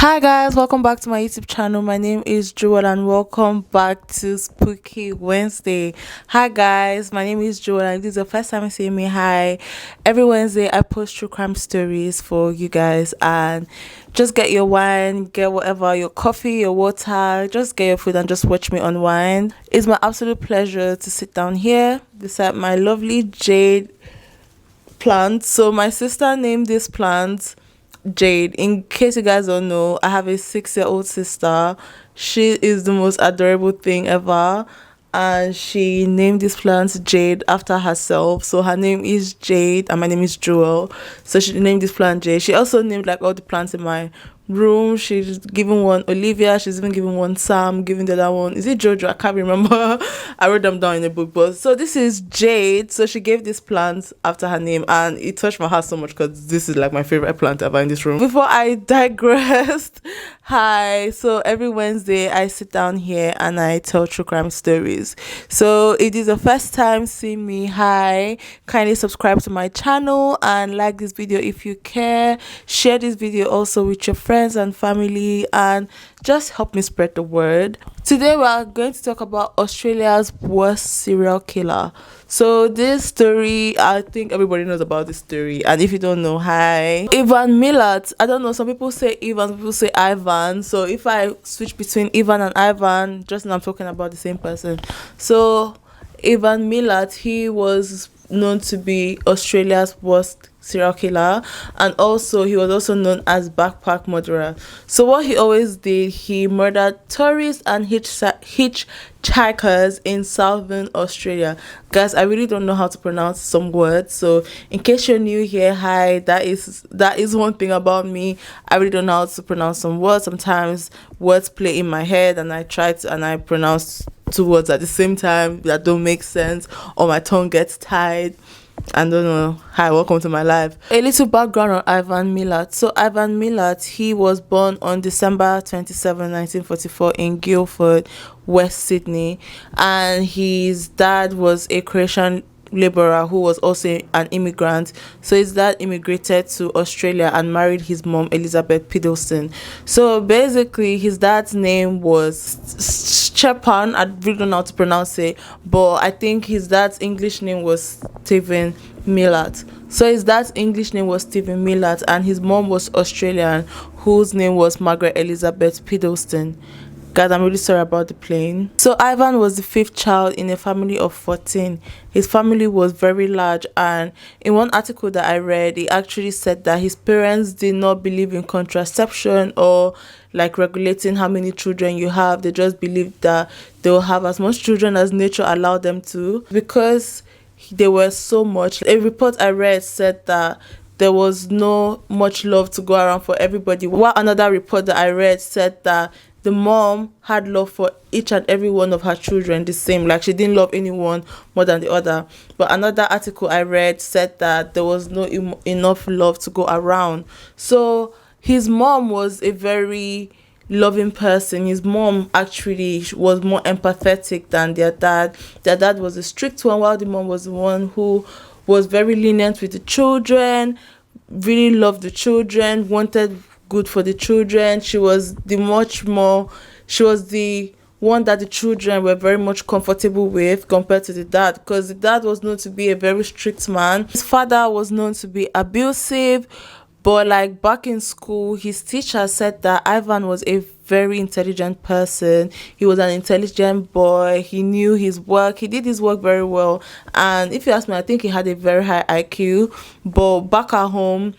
Hi guys, welcome back to my YouTube channel. My name is Joel and welcome back to Spooky Wednesday. Hi guys, my name is Joel and this is the first time you see me. Hi. Every Wednesday I post true crime stories for you guys, and just get your wine, get whatever, your coffee, your water, just get your food and just watch me unwind. It's my absolute pleasure to sit down here beside my lovely jade plant. So my sister named this plant Jade. In case you guys don't know, I have a 6-year-old sister. She is the most adorable thing ever, and she named this plant Jade after herself. So her name is Jade and my name is Joel. So she named this plant Jade. She also named like all the plants in my room. She's given one Olivia, she's even given one Sam, giving the other one, is it Jojo? I can't remember. I wrote them down in a book. But so this is Jade. So she gave this plant after her name, and it touched my heart so much because this is like my favorite plant ever in this room. Before I digressed, hi. So every Wednesday I sit down here and I tell true crime stories. So it is the first time seeing me, hi, kindly subscribe to my channel and like this video if you care. Share this video also with your friends and family and just help me spread the word. Today we are going to talk about Australia's worst serial killer. So this story, I think everybody knows about this story, and if you don't know, hi, Ivan Milat. I don't know, some people say Ivan, some people say Ivan. So if I switch between Ivan and Ivan, just now I'm talking about the same person. So Ivan Milat, he was known to be Australia's worst serial killer, and also he was also known as backpack murderer. So what he always did, he murdered tourists and hitchhikers in southern Australia. Guys, I really don't know how to pronounce some words, so in case you're new here, hi, that is one thing about me. I really don't know how to pronounce some words. Sometimes words play in my head and I pronounce two words at the same time that don't make sense, or my tongue gets tied. I don't know. Hi, welcome to my life. A little background on Ivan Milat. So Ivan Milat, he was born on December 27, 1944 in Guildford, West Sydney, and his dad was a Croatian laborer who was also an immigrant. So his dad immigrated to Australia and married his mom, Elizabeth Piddleston. So basically his dad's name was Stepan. I really don't know how to pronounce it, but I think his dad's English name was Stephen Milat. So his dad's English name was Stephen Milat, and his mom was Australian, whose name was Margaret Elizabeth Piddleston. God, I'm really sorry about the plane. So Ivan was the fifth child in a family of 14. His family was very large, and in one article that I read, he actually said that his parents did not believe in contraception or like regulating how many children you have. They just believed that they will have as much children as nature allowed them to, because there were so much. A report I read said that there was no much love to go around for everybody, while another report that I read said that the mom had love for each and every one of her children the same, like she didn't love anyone more than the other. But another article I read said that there was no enough love to go around. So his mom was a very loving person. His mom actually was more empathetic than their dad. Their dad was a strict one, while the mom was the one who was very lenient with the children, really loved the children, wanted good for the children. She was the one that the children were very much comfortable with compared to the dad, because the dad was known to be a very strict man. His father was known to be abusive, but like back in school, his teacher said that Ivan was a very intelligent person. He was an intelligent boy. He knew his work. He did his work very well. And if you ask me, I think he had a very high IQ. But back at home,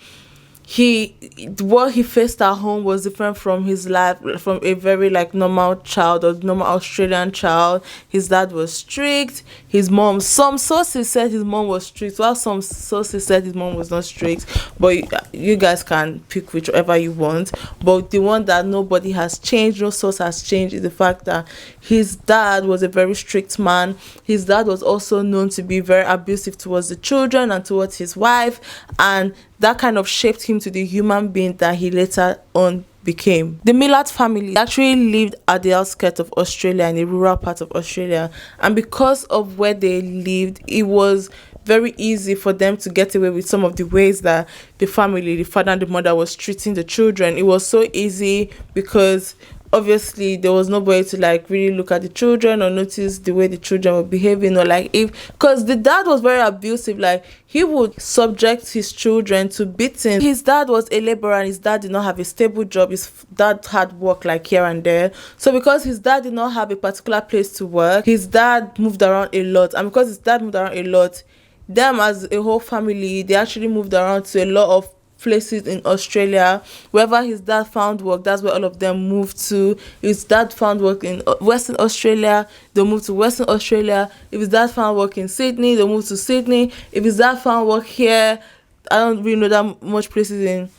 what he faced at home was different from his life, from a very like normal child or normal Australian child. His dad was strict. His mom, some sources said his mom was strict, while some sources said his mom was not strict. But you guys can pick whichever you want. But the one that nobody has changed, no source has changed, is the fact that his dad was a very strict man. His dad was also known to be very abusive towards the children and towards his wife, and that kind of shaped him to the human being that he later on became. The Milat family actually lived at the outskirts of Australia, in a rural part of Australia, and because of where they lived, it was very easy for them to get away with some of the ways that the family, the father and the mother, was treating the children. It was so easy because obviously there was nobody to like really look at the children or notice the way the children were behaving, or like, if because the dad was very abusive, like he would subject his children to beating. His dad was a laborer and his dad did not have a stable job. His dad had work like here and there. So because his dad did not have a particular place to work, his dad moved around a lot, and because his dad moved around a lot, them as a whole family, they actually moved around to a lot of places in Australia. Wherever his dad found work, that's where all of them moved to. If his dad found work in Western Australia, they'll move to Western Australia. If his dad found work in Sydney, they'll move to Sydney. If his dad found work here, I don't really know that much places in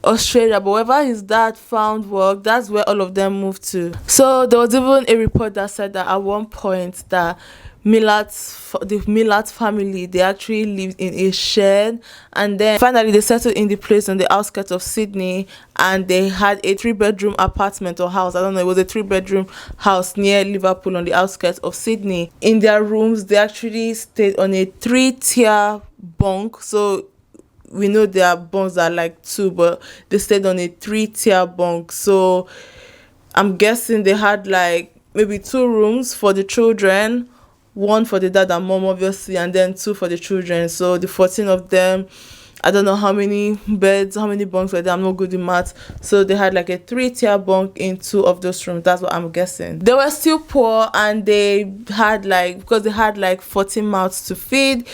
Australia, but wherever his dad found work, that's where all of them moved to. So there was even a report that said that at one point that the Milat family, they actually lived in a shed, and then finally they settled in the place on the outskirts of Sydney, and they had a 3-bedroom apartment or house. I don't know, it was a 3-bedroom house near Liverpool on the outskirts of Sydney. In their rooms, they actually stayed on a 3-tier bunk. So we know their bunks are like 2, but they stayed on a 3-tier bunk. So I'm guessing they had like maybe 2 rooms for the children, 1 for the dad and mom obviously, and then 2 for the children. So the 14 of them, I don't know how many beds, how many bunks were there, I'm not good in math. So they had like a 3-tier bunk in 2 of those rooms. That's what I'm guessing. They were still poor, and they had like, because they had like 14 mouths to feed,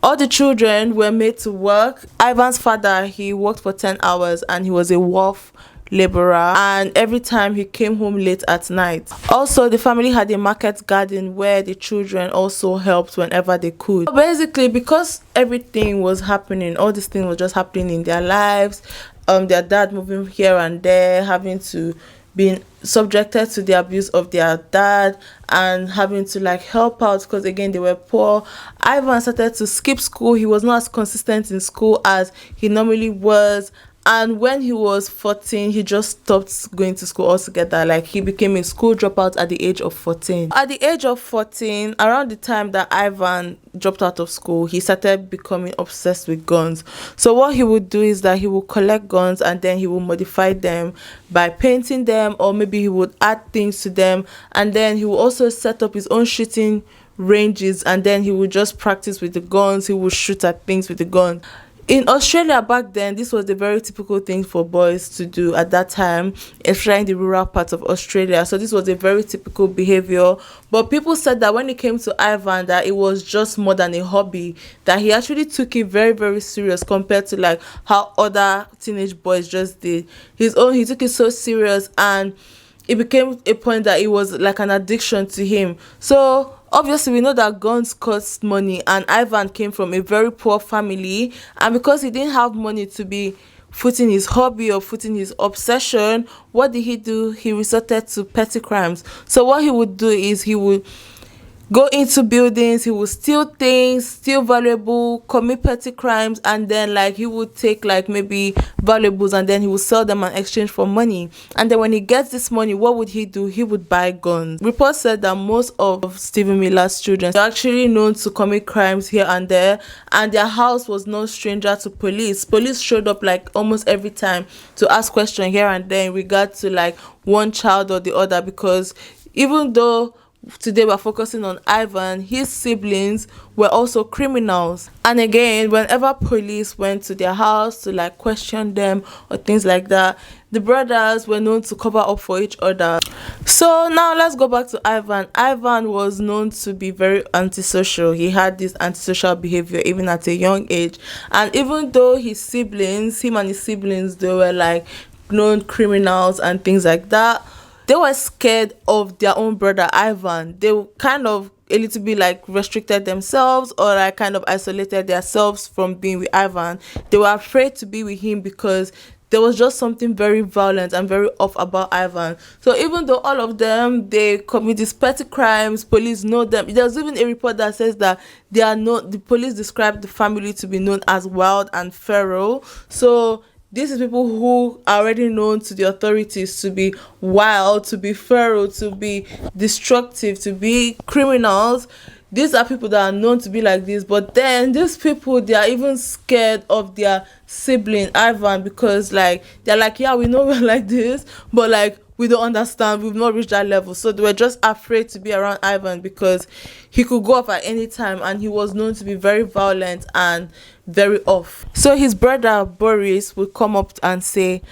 all the children were made to work. Ivan's father, he worked for 10 hours and he was a wharf laborer, and every time he came home late at night. Also, the family had a market garden where the children also helped whenever they could. So basically, because everything was happening, all these things were just happening in their lives, their dad moving here and there, having to be subjected to the abuse of their dad, and having to like help out because again they were poor. Ivan started to skip school. He was not as consistent in school as he normally was, and when he was 14, he just stopped going to school altogether. Like, he became a school dropout at the age of 14. At the age of 14, around the time that Ivan dropped out of school, he started becoming obsessed with guns. So what he would do is that he would collect guns and then he would modify them by painting them, or maybe he would add things to them, and then he would also set up his own shooting ranges, and then he would just practice with the guns. He would shoot at things with the gun. In Australia back then, this was a very typical thing for boys to do at that time, especially in the rural parts of Australia. So this was a very typical behavior. But people said that when it came to Ivan, that it was just more than a hobby, that he actually took it very, very serious compared to like how other teenage boys just did. He took it so serious, and it became a point that it was like an addiction to him. So obviously we know that guns cost money, and Ivan came from a very poor family, and because he didn't have money to be footing his hobby or footing his obsession, what did he do? He resorted to petty crimes. So what he would do is he would go into buildings, he would steal things, steal valuable, commit petty crimes, and then like he would take like maybe valuables and then he would sell them in exchange for money. And then when he gets this money, what would he do? He would buy guns. Reports said that most of Stephen Miller's children are actually known to commit crimes here and there, and their house was no stranger to police. Police showed up like almost every time to ask questions here and there in regard to like one child or the other, because even though today we're focusing on Ivan, his siblings were also criminals. And again, whenever police went to their house to like question them or things like that, the brothers were known to cover up for each other. So now let's go back to Ivan. Ivan was known to be very antisocial. He had this antisocial behavior even at a young age. And even though him and his siblings, they were like known criminals and things like that, they were scared of their own brother Ivan. They kind of a little bit like restricted themselves, or like kind of isolated themselves from being with Ivan. They were afraid to be with him because there was just something very violent and very off about Ivan. So even though all of them, they commit these petty crimes, police know them. There's even a report that says that the police described the family to be known as wild and feral. So these are people who are already known to the authorities to be wild, to be feral, to be destructive, to be criminals. these are people that are known to be like this, but then these people, they are even scared of their sibling Ivan, because like they're like, yeah, we know we're like this, but like we don't understand, we've not reached that level. So they were just afraid to be around Ivan because he could go off at any time, and he was known to be very violent and very off. So his brother Boris would come up and say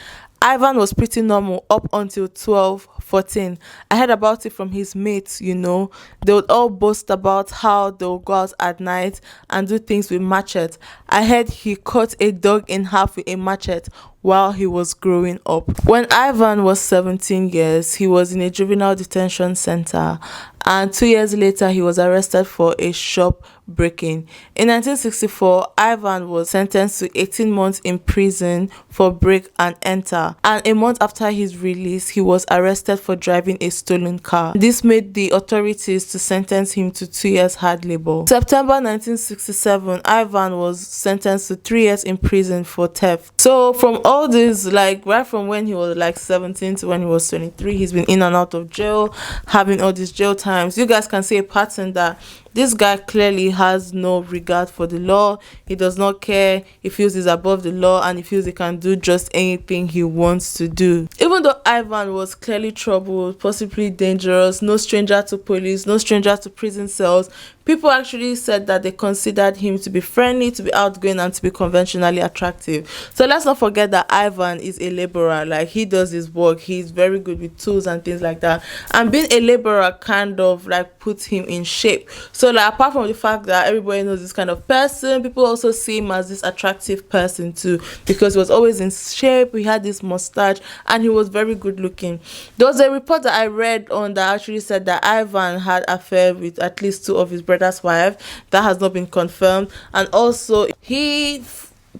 Ivan was pretty normal up until 12, 14. I heard about it from his mates, you know. They would all boast about how they would go out at night and do things with machete. I heard he cut a dog in half with a machete while he was growing up. When Ivan was 17 years, he was in a juvenile detention center, and 2 years later, he was arrested for a shop breaking. In 1964, Ivan was sentenced to 18 months in prison for break and enter, and a month after his release, he was arrested for driving a stolen car. This made the authorities to sentence him to 2 years hard labor. September 1967, Ivan was sentenced to 3 years in prison for theft. So from all this, like right from when he was like 17 to when he was 23, he's been in and out of jail, having all these jail times. You guys can see a pattern that this guy clearly has no regard for the law. He does not care. He feels he's above the law, and he feels he can do just anything he wants to do. Even though Ivan was clearly troubled, possibly dangerous, no stranger to police, no stranger to prison cells, people actually said that they considered him to be friendly, to be outgoing, and to be conventionally attractive. So let's not forget that Ivan is a laborer. Like, he does his work. He's very good with tools and things like that. And being a laborer kind of like puts him in shape. So like, apart from the fact that everybody knows this kind of person, people also see him as this attractive person too, because he was always in shape. He had this mustache, and he was very good looking. There was a report that I read on that actually said that Ivan had affair with at least two of his brother's wife. That has not been confirmed. And also he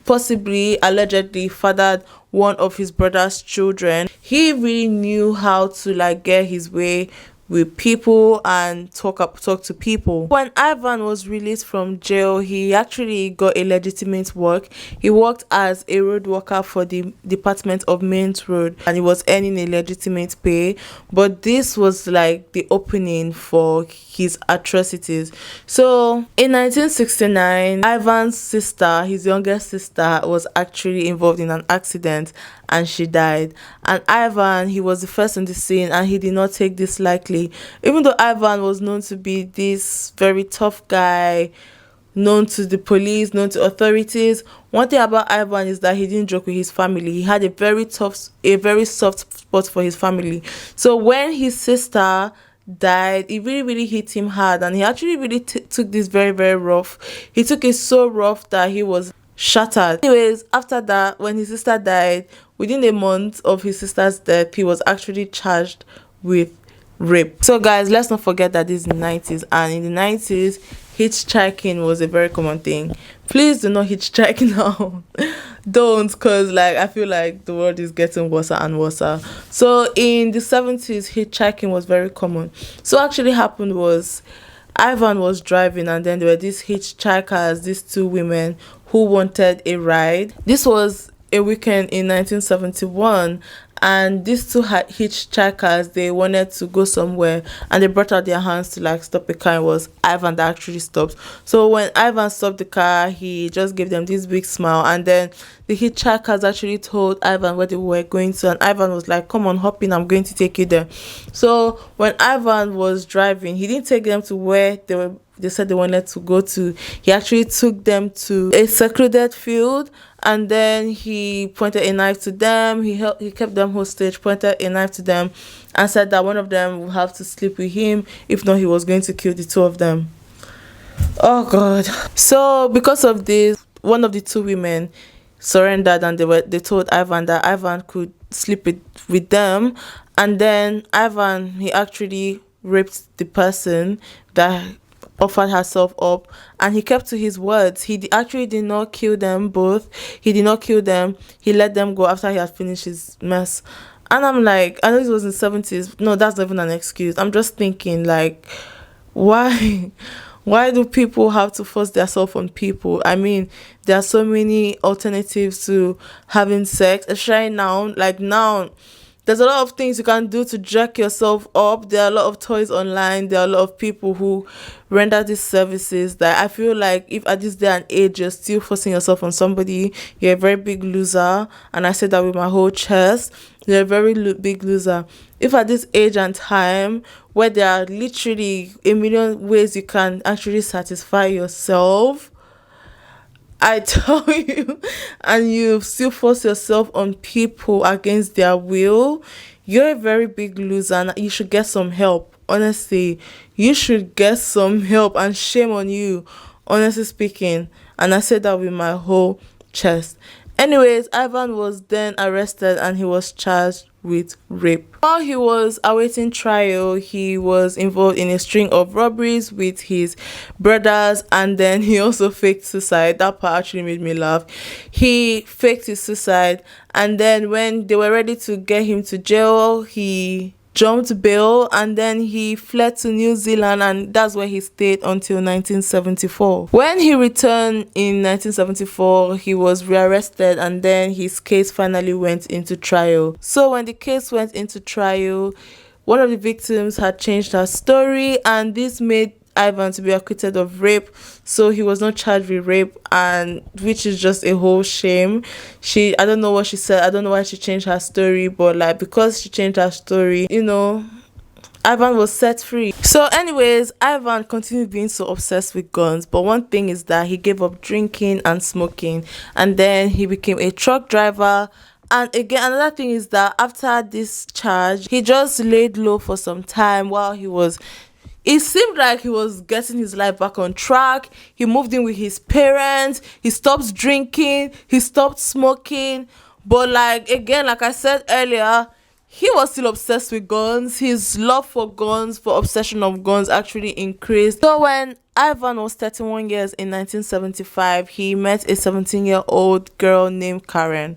possibly allegedly fathered one of his brother's children. He really knew how to like get his way with people and talk to people. When Ivan was released from jail, he actually got a legitimate work. He worked as a road worker for the Department of Mains Road, and he was earning a legitimate pay. But this was like the opening for his atrocities. So in 1969, Ivan's sister, his youngest sister, was actually involved in an accident, and she died. And Ivan, he was the first on the scene, and he did not take this lightly. Even though Ivan was known to be this very tough guy, known to the police, known to authorities, one thing about Ivan is that he didn't joke with his family. He had a very soft spot for his family. So when his sister died, it really hit him hard, and he actually really took this very rough. He took it so rough that he was shattered. Anyways, after that, when his sister died, within a month of his sister's death, he was actually charged with rape. So guys, let's not forget that this is the 90s, and in the 90s, hitchhiking was a very common thing. Please do not hitchhike now. Don't, because like I feel like the world is getting worse and worse. So in the 70s, hitchhiking was very common. So what actually happened was Ivan was driving, and then there were these hitchhikers, these two women who wanted a ride. This was a weekend in 1971, and these two hitchhikers, they wanted to go somewhere, and they brought out their hands to like stop a car. It was Ivan that actually stopped. So when Ivan stopped the car, he just gave them this big smile, and then the hitchhikers actually told Ivan where they were going to, and Ivan was like, come on, hop in, I'm going to take you there. So when Ivan was driving, he didn't take them to where they said they wanted to go to. He actually took them to a secluded field, and then he pointed a knife to them. He kept them hostage, pointed a knife to them, and said that one of them would have to sleep with him. If not, he was going to kill the two of them. Oh God. So because of this, one of the two women surrendered, and they told Ivan that Ivan could sleep with them. And then Ivan, he actually raped the person that offered herself up, and he kept to his words. He actually did not kill them both. He did not kill them. He let them go after he had finished his mess. And I'm like, I know this was in the 70s. No, that's not even an excuse. I'm just thinking, like, why do people have to force themselves on people? I mean, there are so many alternatives to having sex, especially now. Like now, There's a lot of things you can do to jack yourself up. There are a lot of toys online. There are a lot of people who render these services that I feel like if at this day and age you're still forcing yourself on somebody, you're a very big loser. And I say that with my whole chest. You're a very big loser. If at this age and time where there are literally a million ways you can actually satisfy yourself, I tell you, and you still force yourself on people against their will, you're a very big loser and you should get some help. Honestly, you should get some help, and shame on you, honestly speaking. And I said that with my whole chest. Anyways, Ivan was then arrested and he was charged with rape. While he was awaiting trial, he was involved in a string of robberies with his brothers, and then he also faked suicide. That part actually made me laugh. He faked his suicide, and then when they were ready to get him to jail, he jumped bail, and then he fled to New Zealand, and that's where he stayed until 1974. When he returned in 1974, he was rearrested, and then his case finally went into trial. So when the case went into trial, one of the victims had changed her story, and this made Ivan to be acquitted of rape, so he was not charged with rape, and which is just a whole shame. I don't know what she said, I don't know why she changed her story, but like, because she changed her story, Ivan was set free. So anyways, Ivan continued being so obsessed with guns, but one thing is that he gave up drinking and smoking, and then he became a truck driver. And again, another thing is that after this charge, he just laid low for some time while it seemed like he was getting his life back on track. He moved in with his parents. He stopped drinking. He stopped smoking. But like I said earlier, he was still obsessed with guns. His love for guns, for obsession of guns, actually increased. So when Ivan was 31 years in 1975, he met a 17-year-old girl named Karen,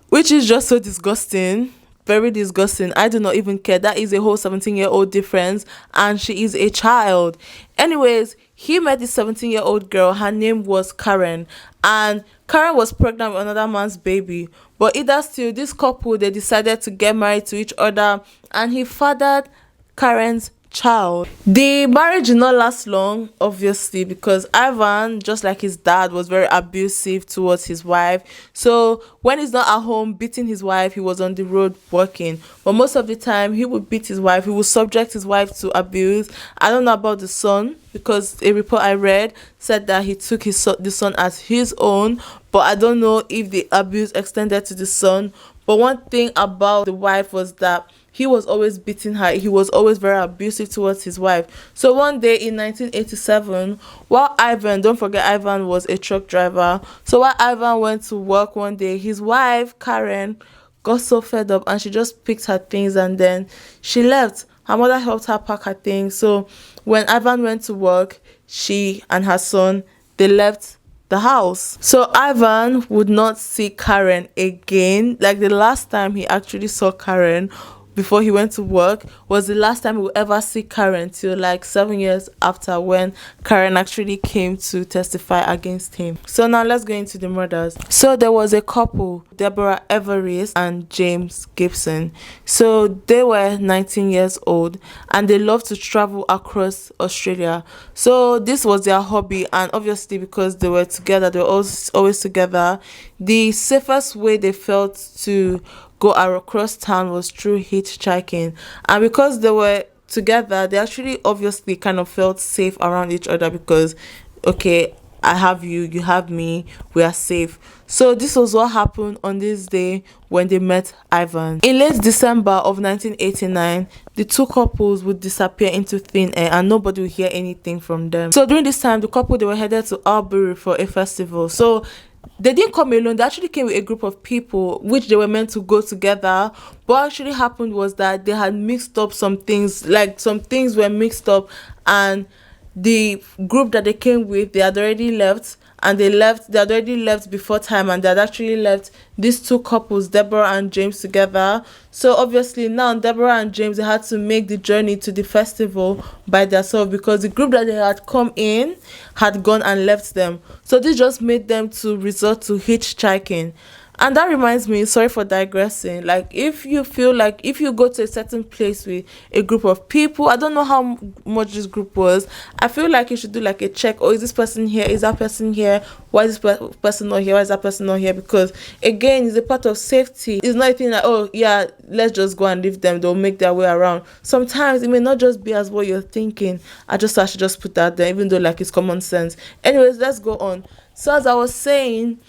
which is just so disgusting. Very disgusting. I do not even care. That is a whole 17-year-old difference, and she is a child. Anyways, he met this 17-year-old girl. Her name was Karen, and Karen was pregnant with another man's baby. But either still, this couple, they decided to get married to each other, and he fathered Karen's child. The marriage did not last long, obviously, because Ivan, just like his dad, was very abusive towards his wife. So when he's not at home beating his wife, he was on the road working. But most of the time, he would beat his wife. He would subject his wife to abuse. I don't know about the son, because a report I read said that he took the son as his own, but I don't know if the abuse extended to the son. But one thing about the wife was that he was always beating her. He was always very abusive towards his wife. So one day in 1987, while Ivan, don't forget Ivan was a truck driver. So while Ivan went to work one day, his wife, Karen, got so fed up and she just picked her things and then she left. Her mother helped her pack her things. So when Ivan went to work, she and her son, they left the house. So Ivan would not see Karen again. Like the last time he actually saw Karen before he went to work was the last time he would ever see Karen, till like 7 years after, when Karen actually came to testify against him. So now let's go into the murders. So there was a couple, Deborah Everest and James Gibson. So they were 19 years old and they loved to travel across Australia. So this was their hobby, and obviously because they were together, they were always together, the safest way they felt to go across town was through hitchhiking. And because they were together, they actually obviously kind of felt safe around each other, because okay, I have you, you have me, we are safe. So this was what happened on this day when they met Ivan. In late December of 1989, the two couples would disappear into thin air and nobody would hear anything from them. So during this time, the couple, they were headed to Albury for a festival. So they didn't come alone. They actually came with a group of people which they were meant to go together. What actually happened was that they had mixed up some things, like some things were mixed up, and the group that they came with, they had already left, and they had already left before time, and they had actually left these two couples, Deborah and James, together. So obviously now Deborah and James, they had to make the journey to the festival by themselves, because the group that they had come in had gone and left them. So this just made them to resort to hitchhiking. And that reminds me, sorry for digressing, like if you feel like if you go to a certain place with a group of people, I don't know how much this group was, I feel like you should do like a check. Oh, is this person here, is that person here, why is this person not here, why is that person not here? Because again, it's a part of safety. It's not a thing like, oh yeah, let's just go and leave them, they'll make their way around. Sometimes it may not just be as what you're thinking. I should just put that there, even though like it's common sense. Anyways, let's go on. So as I was saying,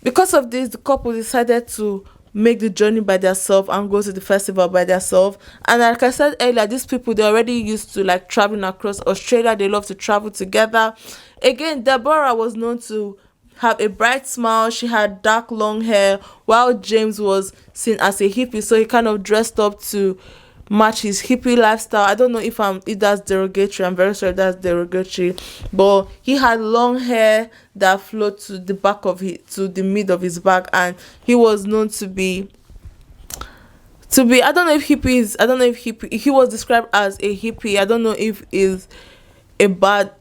because of this, the couple decided to make the journey by themselves and go to the festival by themselves. And like I said earlier, these people, they're already used to like traveling across Australia. They love to travel together. Again, Deborah was known to have a bright smile. She had dark long hair, while James was seen as a hippie, so he kind of dressed up to match his hippie lifestyle. I don't know if that's derogatory. I'm very sorry if that's derogatory, but he had long hair that flowed to the back of his to the mid of his back, and he was known to be I don't know if hippies I don't know if hippie he was described as a hippie. I don't know if is a bad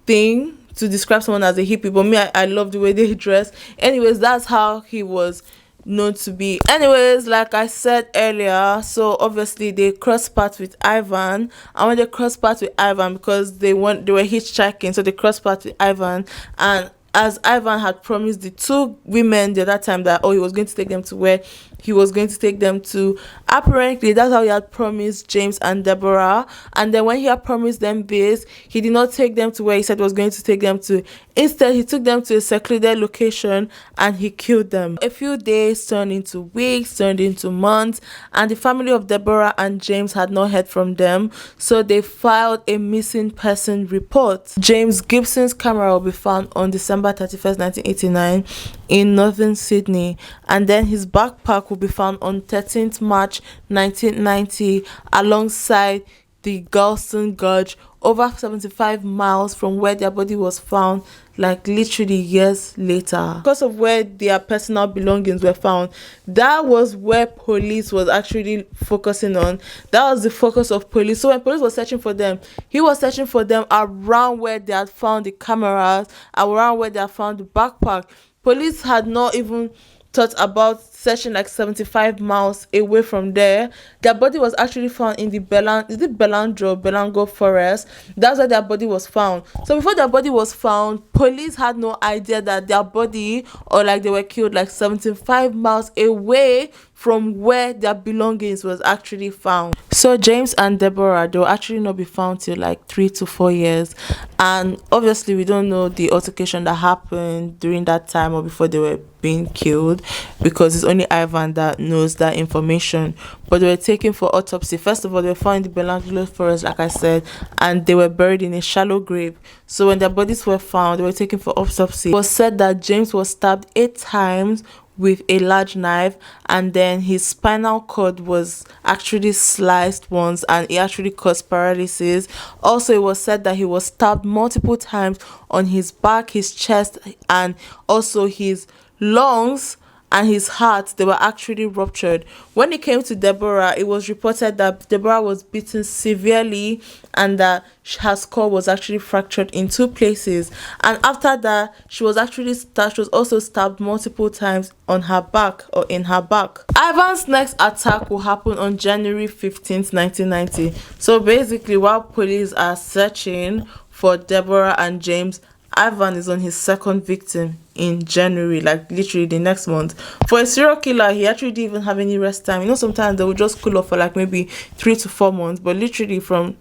thing to describe someone as a hippie, but me, I love the way they dress. Anyways, that's how he was known to be. Anyways, like I said earlier, so obviously they crossed paths with Ivan, and when they crossed paths with Ivan, because they were hitchhiking, so they crossed paths with Ivan. And as Ivan had promised the two women the other time that, oh, he was going to take them to where he was going to take them to, apparently that's how he had promised James and Deborah. And then when he had promised them this, he did not take them to where he said he was going to take them to. Instead, he took them to a secluded location and he killed them. A few days turned into weeks, turned into months, and the family of Deborah and James had not heard from them, so they filed a missing person report. James Gibson's camera will be found on December 31st, 1989 in northern Sydney, and then his backpack will be found on 13th March 1990 alongside the Galston Gorge, over 75 miles from where their body was found, like literally years later. Because of where their personal belongings were found, that was where police was actually focusing on. That was the focus of police. So when police was searching for them, he was searching for them around where they had found the cameras, around where they had found the backpack. Police had not even thought about searching like 75 miles away from there. Their body was actually found in the Belango forest. That's where their body was found. So before their body was found, police had no idea that their body, or like they were killed like 75 miles away from where their belongings was actually found. So James and Deborah, they will actually not be found till like 3 to 4 years. And obviously we don't know the altercation that happened during that time or before they were being killed, because it's only Ivan that knows that information. But they were taken for autopsy. First of all, they were found in the Belango forest, like I said, and they were buried in a shallow grave. So when their bodies were found, they were taken for autopsy. It was said that James was stabbed 8 times with a large knife, and then his spinal cord was actually sliced once, and it actually caused paralysis. Also, it was said that he was stabbed multiple times on his back, his chest, and also his lungs and his heart. They were actually ruptured. When it came to Deborah, it was reported that Deborah was beaten severely and that her skull was actually fractured in 2 places. And after that, she was also stabbed multiple times on her back, or in her back. Ivan's next attack will happen on January 15th, 1990. So basically, while police are searching for Deborah and James, Ivan is on his second victim in January, like literally the next month. For a serial killer, he actually didn't even have any rest time. You know, sometimes they would just cool off for like maybe 3 to 4 months, but literally from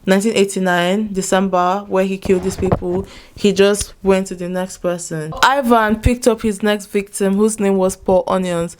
1989 December, where he killed these people, he just went to the next person. Ivan picked up his next victim, whose name was Paul Onions.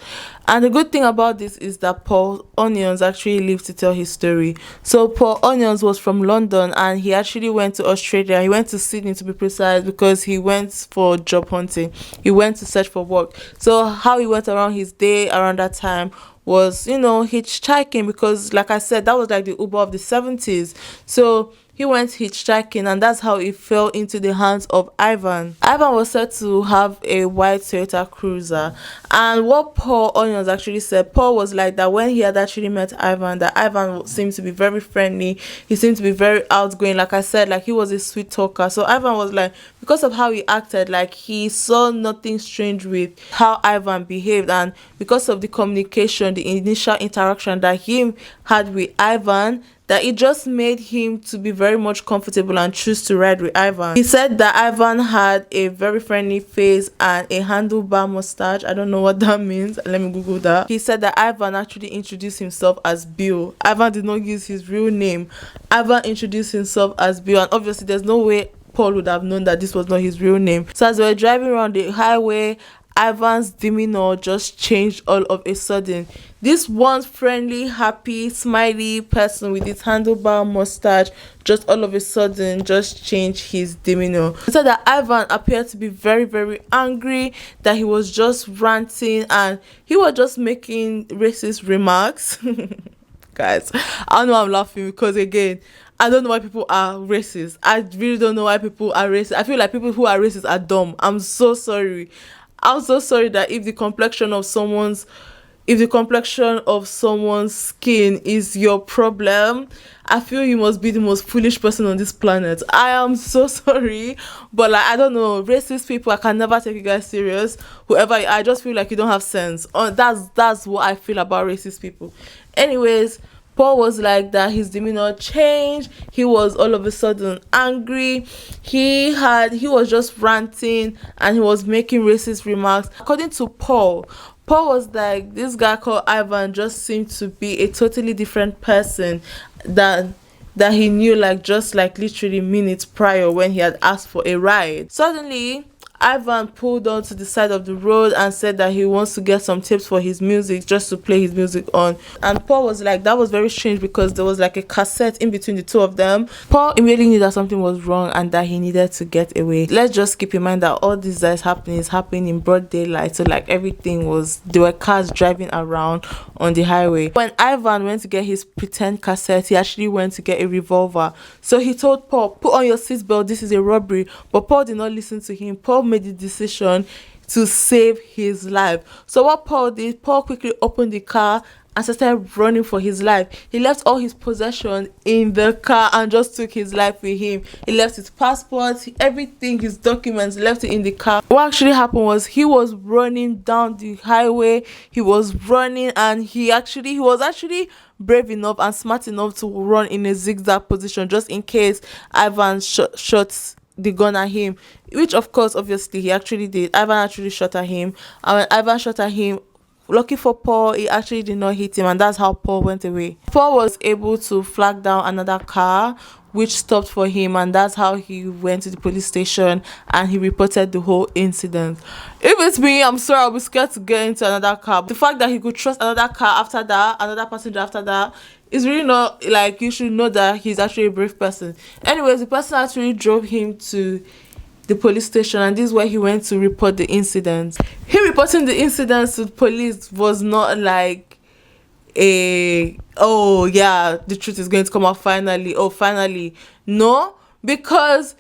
And the good thing about this is that Paul Onions actually lived to tell his story. So Paul Onions was from London, and he actually went to Australia. He went to Sydney, to be precise, because he went for job hunting. He went to search for work. So how he went around his day around that time was, hitchhiking, because like I said, that was like the Uber of the 70s. So he went hitchhiking, and that's how it fell into the hands of Ivan. Ivan was said to have a white Toyota Cruiser, and what Paul Onions actually said, Paul was like that when he had actually met Ivan, that Ivan seemed to be very friendly, he seemed to be very outgoing. Like I said, like he was a sweet talker. So Ivan was like, because of how he acted, like he saw nothing strange with how Ivan behaved, and because of the communication, the initial interaction that he had with Ivan, that it just made him to be very much comfortable and choose to ride with Ivan. He said that Ivan had a very friendly face and a handlebar mustache. I don't know what that means. Let me Google that. He said that Ivan actually introduced himself as Bill. Ivan did not use his real name. Ivan introduced himself as Bill, and obviously there's no way Paul would have known that this was not his real name. So as they were driving around the highway, Ivan's demeanor just changed all of a sudden. This once friendly, happy, smiley person with his handlebar mustache just all of a sudden just changed his demeanor. He said that Ivan appeared to be very, very angry, that he was just ranting and he was just making racist remarks. Guys, I know I'm laughing because again, I don't know why people are racist. I really don't know why people are racist. I feel like people who are racist are dumb. I'm so sorry. I'm so sorry that if the complexion of someone's skin is your problem, I feel you must be the most foolish person on this planet. I am so sorry, but like I don't know, racist people, I can never take you guys serious. Whoever, I just feel like you don't have sense. That's what I feel about racist people. Anyways, Paul was like that. His demeanor changed. He was all of a sudden angry. He was just ranting and he was making racist remarks. According to Paul was like, this guy called Ivan just seemed to be a totally different person that he knew, like just like literally minutes prior when he had asked for a ride. Suddenly Ivan pulled onto the side of the road and said that he wants to get some tips for his music, just to play his music on. And Paul was like, that was very strange because there was like a cassette in between the two of them. Paul immediately knew that something was wrong and that he needed to get away. Let's just keep in mind that all this that is happening in broad daylight. So like there were cars driving around on the highway. When Ivan went to get his pretend cassette, he actually went to get a revolver. So he told Paul, put on your seatbelt, this is a robbery. But Paul did not listen to him. Paul made the decision to save his life. So what Paul did, Paul quickly opened the car and started running for his life. He left all his possessions in the car and just took his life with him. He left his passport, everything, his documents, left it in the car. What actually happened was he was running down the highway. He was running and he was actually brave enough and smart enough to run in a zigzag position just in case Ivan shot the gun at him, which of course obviously he actually did. Ivan actually shot at him, and when Ivan shot at him, lucky for Paul, he actually did not hit him, and that's how Paul went away. Paul was able to flag down another car which stopped for him, and that's how he went to the police station and he reported the whole incident. If it's me, I'm sorry, I'll be scared to get into another car. The fact that he could trust another car after that, another passenger after that, is really not, like, you should know that he's actually a brave person. Anyways, the person actually drove him to the police station, and this is where he went to report the incident. Him reporting the incident to the police was not like oh yeah, the truth is going to come out finally. No, because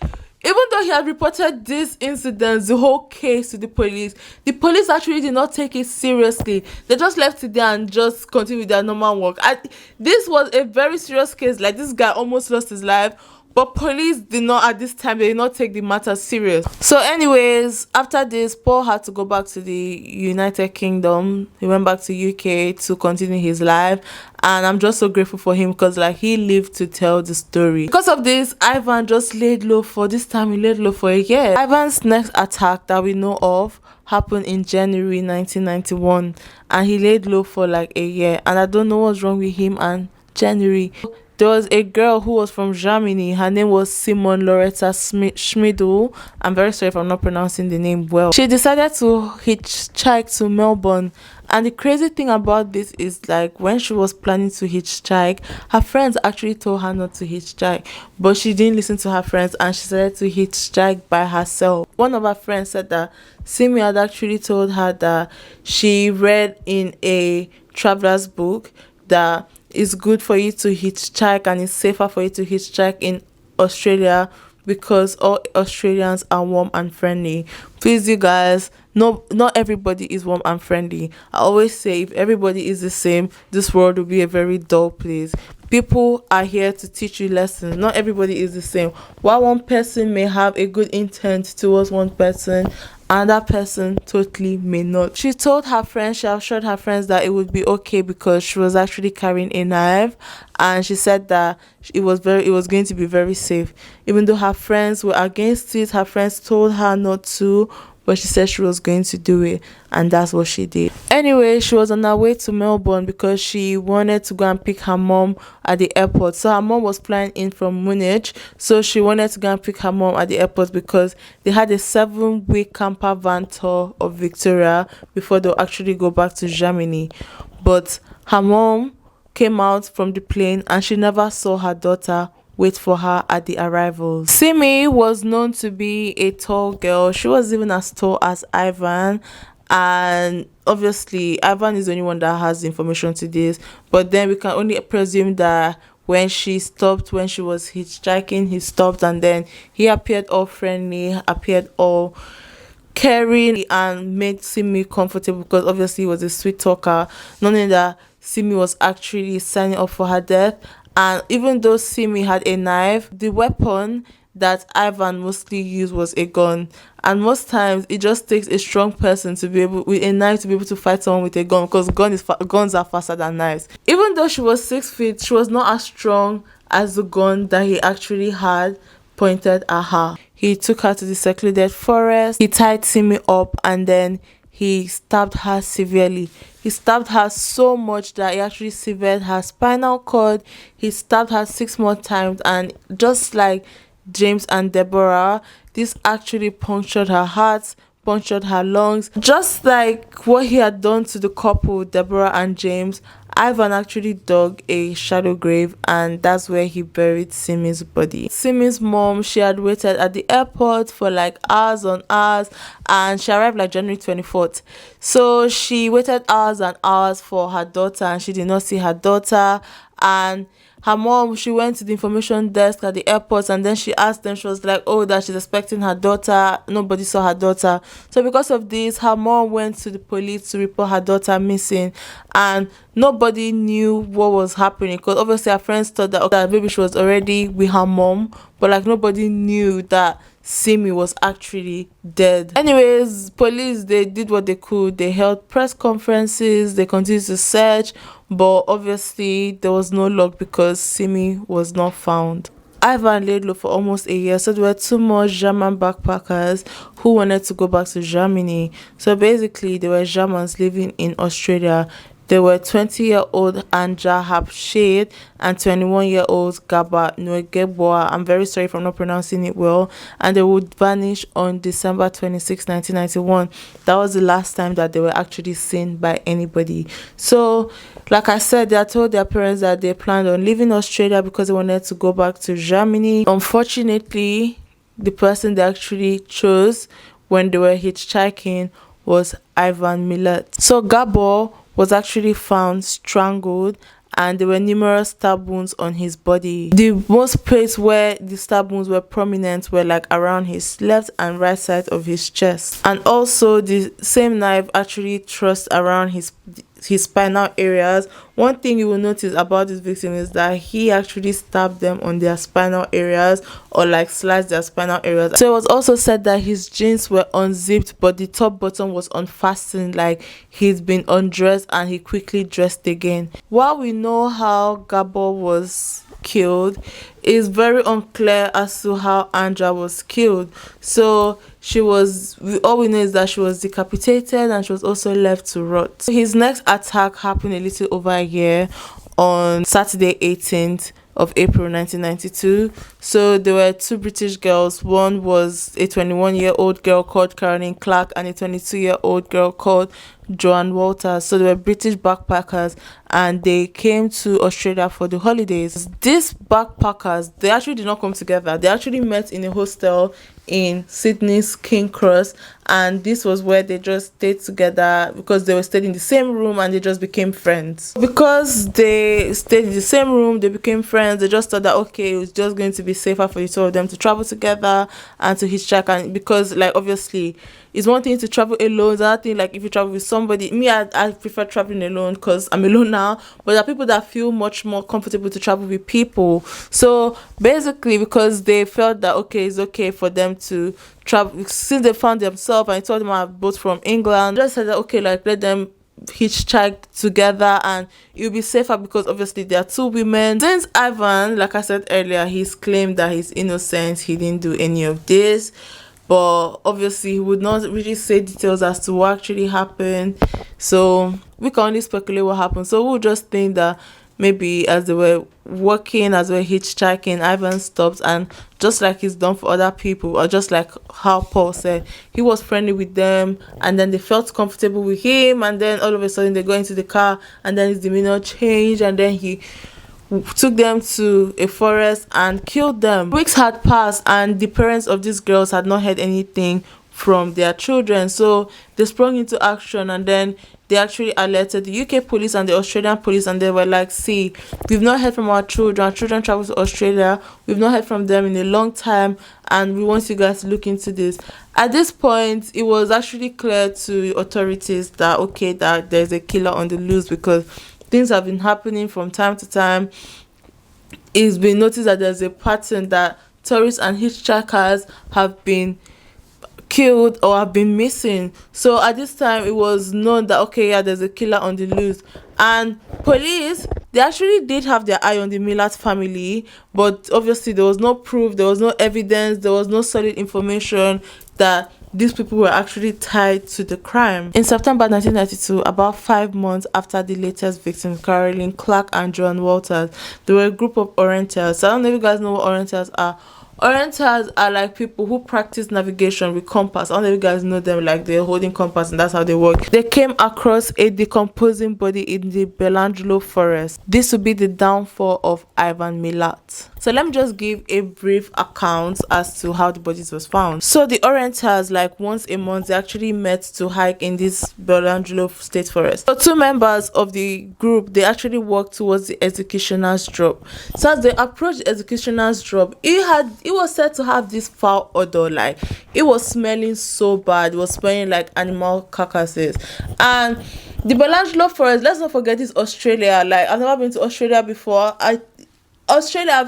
even though he had reported this incident, the whole case to the police actually did not take it seriously. They just left it there and just continued with their normal work. This was a very serious case. Like, this guy almost lost his life, but police did not, at this time, they did not take the matter serious. So anyways, after this, Paul had to go back to the United Kingdom. He went back to UK to continue his life, and I'm just so grateful for him because like he lived to tell the story. Because of this, Ivan just laid low for a year. Ivan's next attack that we know of happened in January 1991, and he laid low for like a year, and I don't know what's wrong with him and January. There was a girl who was from Germany. Her name was Simon Loretta Schmidl. I'm very sorry if I'm not pronouncing the name well. She decided to hitchhike to Melbourne. And the crazy thing about this is, like, when she was planning to hitchhike, her friends actually told her not to hitchhike. But she didn't listen to her friends and she decided to hitchhike by herself. One of her friends said that Simi had actually told her that she read in a traveler's book that it's good for you to hitchhike and it's safer for you to hitchhike in Australia because all Australians are warm and friendly. Please, you guys, no, not everybody is warm and friendly. I always say if everybody is the same, this world will be a very dull place. People are here to teach you lessons. Not everybody is the same. While one person may have a good intent towards one person, another person totally may not. She told her friends, she assured her friends that it would be okay because she was actually carrying a knife, and she said that it was going to be very safe. Even though her friends were against it, her friends told her not to, but she said she was going to do it, and that's what she did. Anyway, she was on her way to Melbourne because she wanted to go and pick her mom at the airport. So her mom was flying in from Munich, so she wanted to go and pick her mom at the airport because they had a 7-week camper van tour of Victoria before they'll actually go back to Germany. But her mom came out from the plane and she never saw her daughter wait for her at the arrival. Simi was known to be a tall girl. She was even as tall as Ivan, and obviously Ivan is the only one that has information to this, but then we can only presume that when she stopped, when she was hitchhiking, he stopped, and then he appeared all friendly, appeared all caring, and made Simi comfortable because obviously he was a sweet talker, knowing that Simi was actually signing up for her death. And even though Simi had a knife, the weapon that Ivan mostly used was a gun. And most times it just takes a strong person to be able, with a knife, to be able to fight someone with a gun, because guns are faster than knives. Even though she was 6 feet, she was not as strong as the gun that he actually had pointed at her. He took her to the secluded forest. He tied Simi up and then he stabbed her severely. He stabbed her so much that he actually severed her spinal cord. He stabbed her 6 more times, and just like James and Deborah, this actually punctured her heart, punctured her lungs. Just like what he had done to the couple, Deborah and James, Ivan actually dug a shadow grave, and that's where he buried Simi's body. Simi's mom, she had waited at the airport for like hours on hours, and she arrived like January 24th. So she waited hours and hours for her daughter, and she did not see her daughter. And her mom, she went to the information desk at the airport, and then she asked them, she was like, oh, that she's expecting her daughter. Nobody saw her daughter. So because of this, her mom went to the police to report her daughter missing, and nobody knew what was happening because obviously her friends thought that maybe she was already with her mom, but like nobody knew that Simi was actually dead. Anyways, police, they did what they could. They held press conferences, they continued to search, but obviously there was no luck because Simi was not found. Ivan laid low for almost a year, so there were 2 more German backpackers who wanted to go back to Germany. So basically, there were Germans living in Australia. There were 20-year-old Anja Habshade and 21-year-old Gaba Nwegeboa. I'm very sorry if I'm not pronouncing it well. And they would vanish on December 26, 1991. That was the last time that they were actually seen by anybody. So, like I said, they had told their parents that they planned on leaving Australia because they wanted to go back to Germany. Unfortunately, the person they actually chose when they were hitchhiking was Ivan Milat. So Gabor was actually found strangled, and there were numerous stab wounds on his body. The most place where the stab wounds were prominent were like around his left and right side of his chest, and also the same knife actually thrust around his spinal areas. One thing you will notice about this victim is that he actually stabbed them on their spinal areas, or like sliced their spinal areas. So it was also said that his jeans were unzipped, but the top button was unfastened, like he'd been undressed and he quickly dressed again. While we know how Gabor was killed, it's very unclear as to how Anja was killed. So all we know is that she was decapitated and she was also left to rot. So his next attack happened a little over a year, on Saturday 18th of April 1992. So there were 2 British girls. One was a 21-year-old girl called Caroline Clark and a 22-year-old girl called Joan Walters. So they were British backpackers and they came to Australia for the holidays. These backpackers, they actually did not come together. They actually met in a hostel in Sydney's King Cross, and this was where they just stayed together because they were staying in the same room and they just became friends. Because they stayed in the same room, they became friends. They just thought that okay, it was just going to be safer for the two of them to travel together and to hitchhike. And because like obviously it's one thing to travel alone, it's another thing like if you travel with somebody. Me, I prefer traveling alone because I'm alone now, but there are people that feel much more comfortable to travel with people. So basically because they felt that okay, it's okay for them to travel since they found themselves, and I told them I'm both from England, just said that okay, like let them hitchhike together and it'll be safer because obviously there are two women. Since Ivan, like I said earlier, he's claimed that he's innocent, he didn't do any of this, but obviously he would not really say details as to what actually happened, so we can only speculate what happened. So we'll just think that maybe as they were walking, as they were hitchhiking, Ivan stopped, and just like he's done for other people, or just like how Paul said, he was friendly with them and then they felt comfortable with him, and then all of a sudden they go into the car and then his demeanor changed and then he took them to a forest and killed them. Weeks had passed and the parents of these girls had not heard anything from their children, so they sprung into action and then they actually alerted the UK police and the Australian police, and they were like, see, we've not heard from our children travel to Australia, we've not heard from them in a long time and we want you guys to look into this. At this point it was actually clear to authorities that okay, that there's a killer on the loose because things have been happening from time to time. It's been noticed that there's a pattern that tourists and hitchhikers have been killed or have been missing. So at this time it was known that okay, yeah, there's a killer on the loose, and police, they actually did have their eye on the Milat family, but obviously there was no proof, there was no evidence, there was no solid information that these people were actually tied to the crime. In September 1992, about 5 months after the latest victims, Caroline Clark and Joan Walters, there were a group of Orientals. So I don't know if you guys know what Orientals are. Orientals are like people who practice navigation with compass. I don't know if you guys know them, like they're holding compass and that's how they work. They came across a decomposing body in the Belangelo forest. This would be the downfall of Ivan Milat. So let me just give a brief account as to how the bodies was found. So the Orientals, like once a month, they actually met to hike in this Belangelo state forest. So two members of the group, they actually walked towards the executioner's drop. So as they approached the executioner's drop, it was said to have this foul odor, like it was smelling so bad, it was smelling like animal carcasses. And the Belangelo forest, let's not forget, is Australia. Like I've never been to Australia before. I've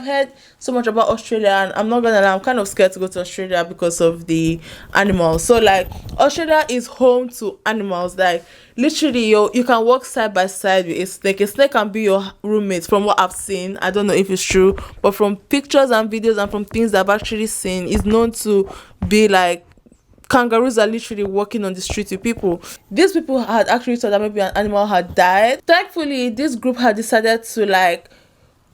heard so much about Australia, and I'm not gonna lie, I'm kind of scared to go to Australia because of the animals. So like Australia is home to animals, like literally you can walk side by side with a snake. A snake can be your roommate from what I've seen. I don't know if it's true, but from pictures and videos and from things that I've actually seen, it's known to be like kangaroos are literally walking on the street with people. These people had actually thought that maybe an animal had died. Thankfully, this group had decided to like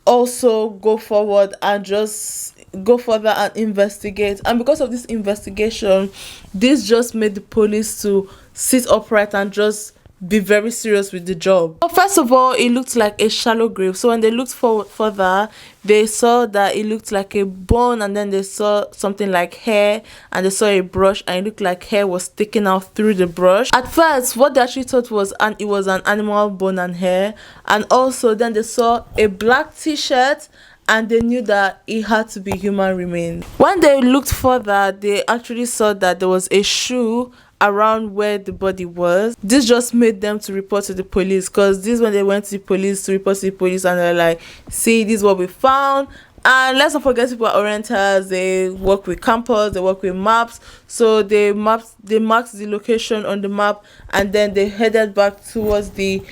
also go forward and just go further and investigate, and because of this investigation, this just made the police to sit upright and just be very serious with the job. But first of all, it looked like a shallow grave. So when they looked further, they saw that it looked like a bone, and then they saw something like hair, and they saw a brush, and it looked like hair was sticking out through the brush. At first, what they actually thought was it was an animal bone and hair, and also then they saw a black t-shirt, and they knew that it had to be human remains. When they looked further, they actually saw that there was a shoe around where the body was. This just made them to report to the police, because this when they went to the police to report to the police, and they're like, see, this is what we found. And let's not forget, people are Orientals, they work with campers, they work with maps, so they marked the location on the map, and then they headed back towards the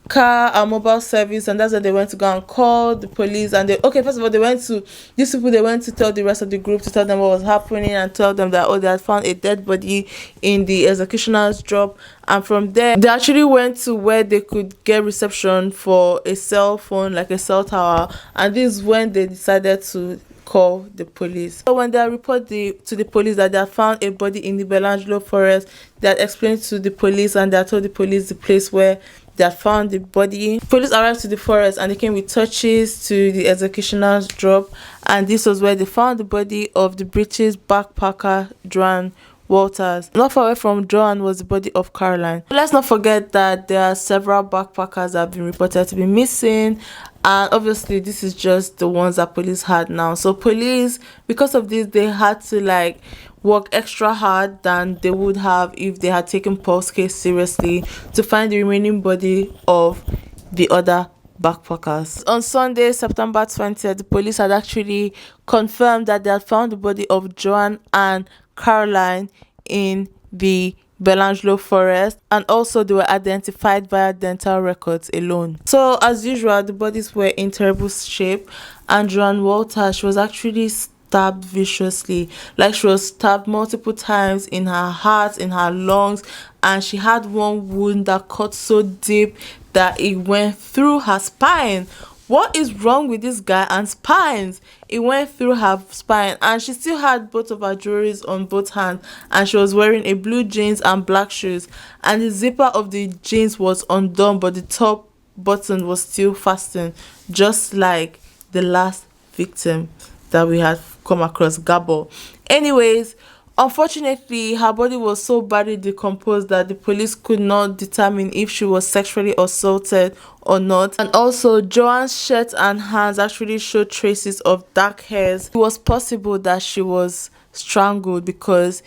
car and mobile service, and that's where they went to go and call the police. And first of all, they went to tell the rest of the group, to tell them what was happening, and tell them that they had found a dead body in the executioner's drop. And from there, they actually went to where they could get reception for a cell phone, like a cell tower, and this is when they decided to call the police. So when they report to the police that they have found a body in the Belangelo forest, they had explained to the police and they had told the police the place where they had found the body. Police arrived to the forest and they came with torches to the executioner's drop, and this was where they found the body of the British backpacker Joan Walters. Not far away from Joan was the body of Caroline. Let's not forget that there are several backpackers that have been reported to be missing, and obviously this is just the ones that police had now. So police, because of this, they had to like work extra hard than they would have if they had taken Paul's case seriously to find the remaining body of the other backpackers. On Sunday, September 20th, the police had actually confirmed that they had found the body of Joan and Caroline in the Belangelo forest, and also they were identified via dental records alone. So as usual, the bodies were in terrible shape, and Joan Walter, she was actually stabbed viciously. Like, she was stabbed multiple times in her heart, in her lungs, and she had one wound that cut so deep that it went through her spine. What is wrong with this guy and spines? It went through her spine, and she still had both of her jewelries on both hands, and she was wearing a blue jeans and black shoes, and the zipper of the jeans was undone, but the top button was still fastened, just like the last victim that we had come across, Gabo. Anyways, unfortunately, her body was so badly decomposed that the police could not determine if she was sexually assaulted or not. And also, Joan's shirt and hands actually showed traces of dark hairs. It was possible that she was strangled because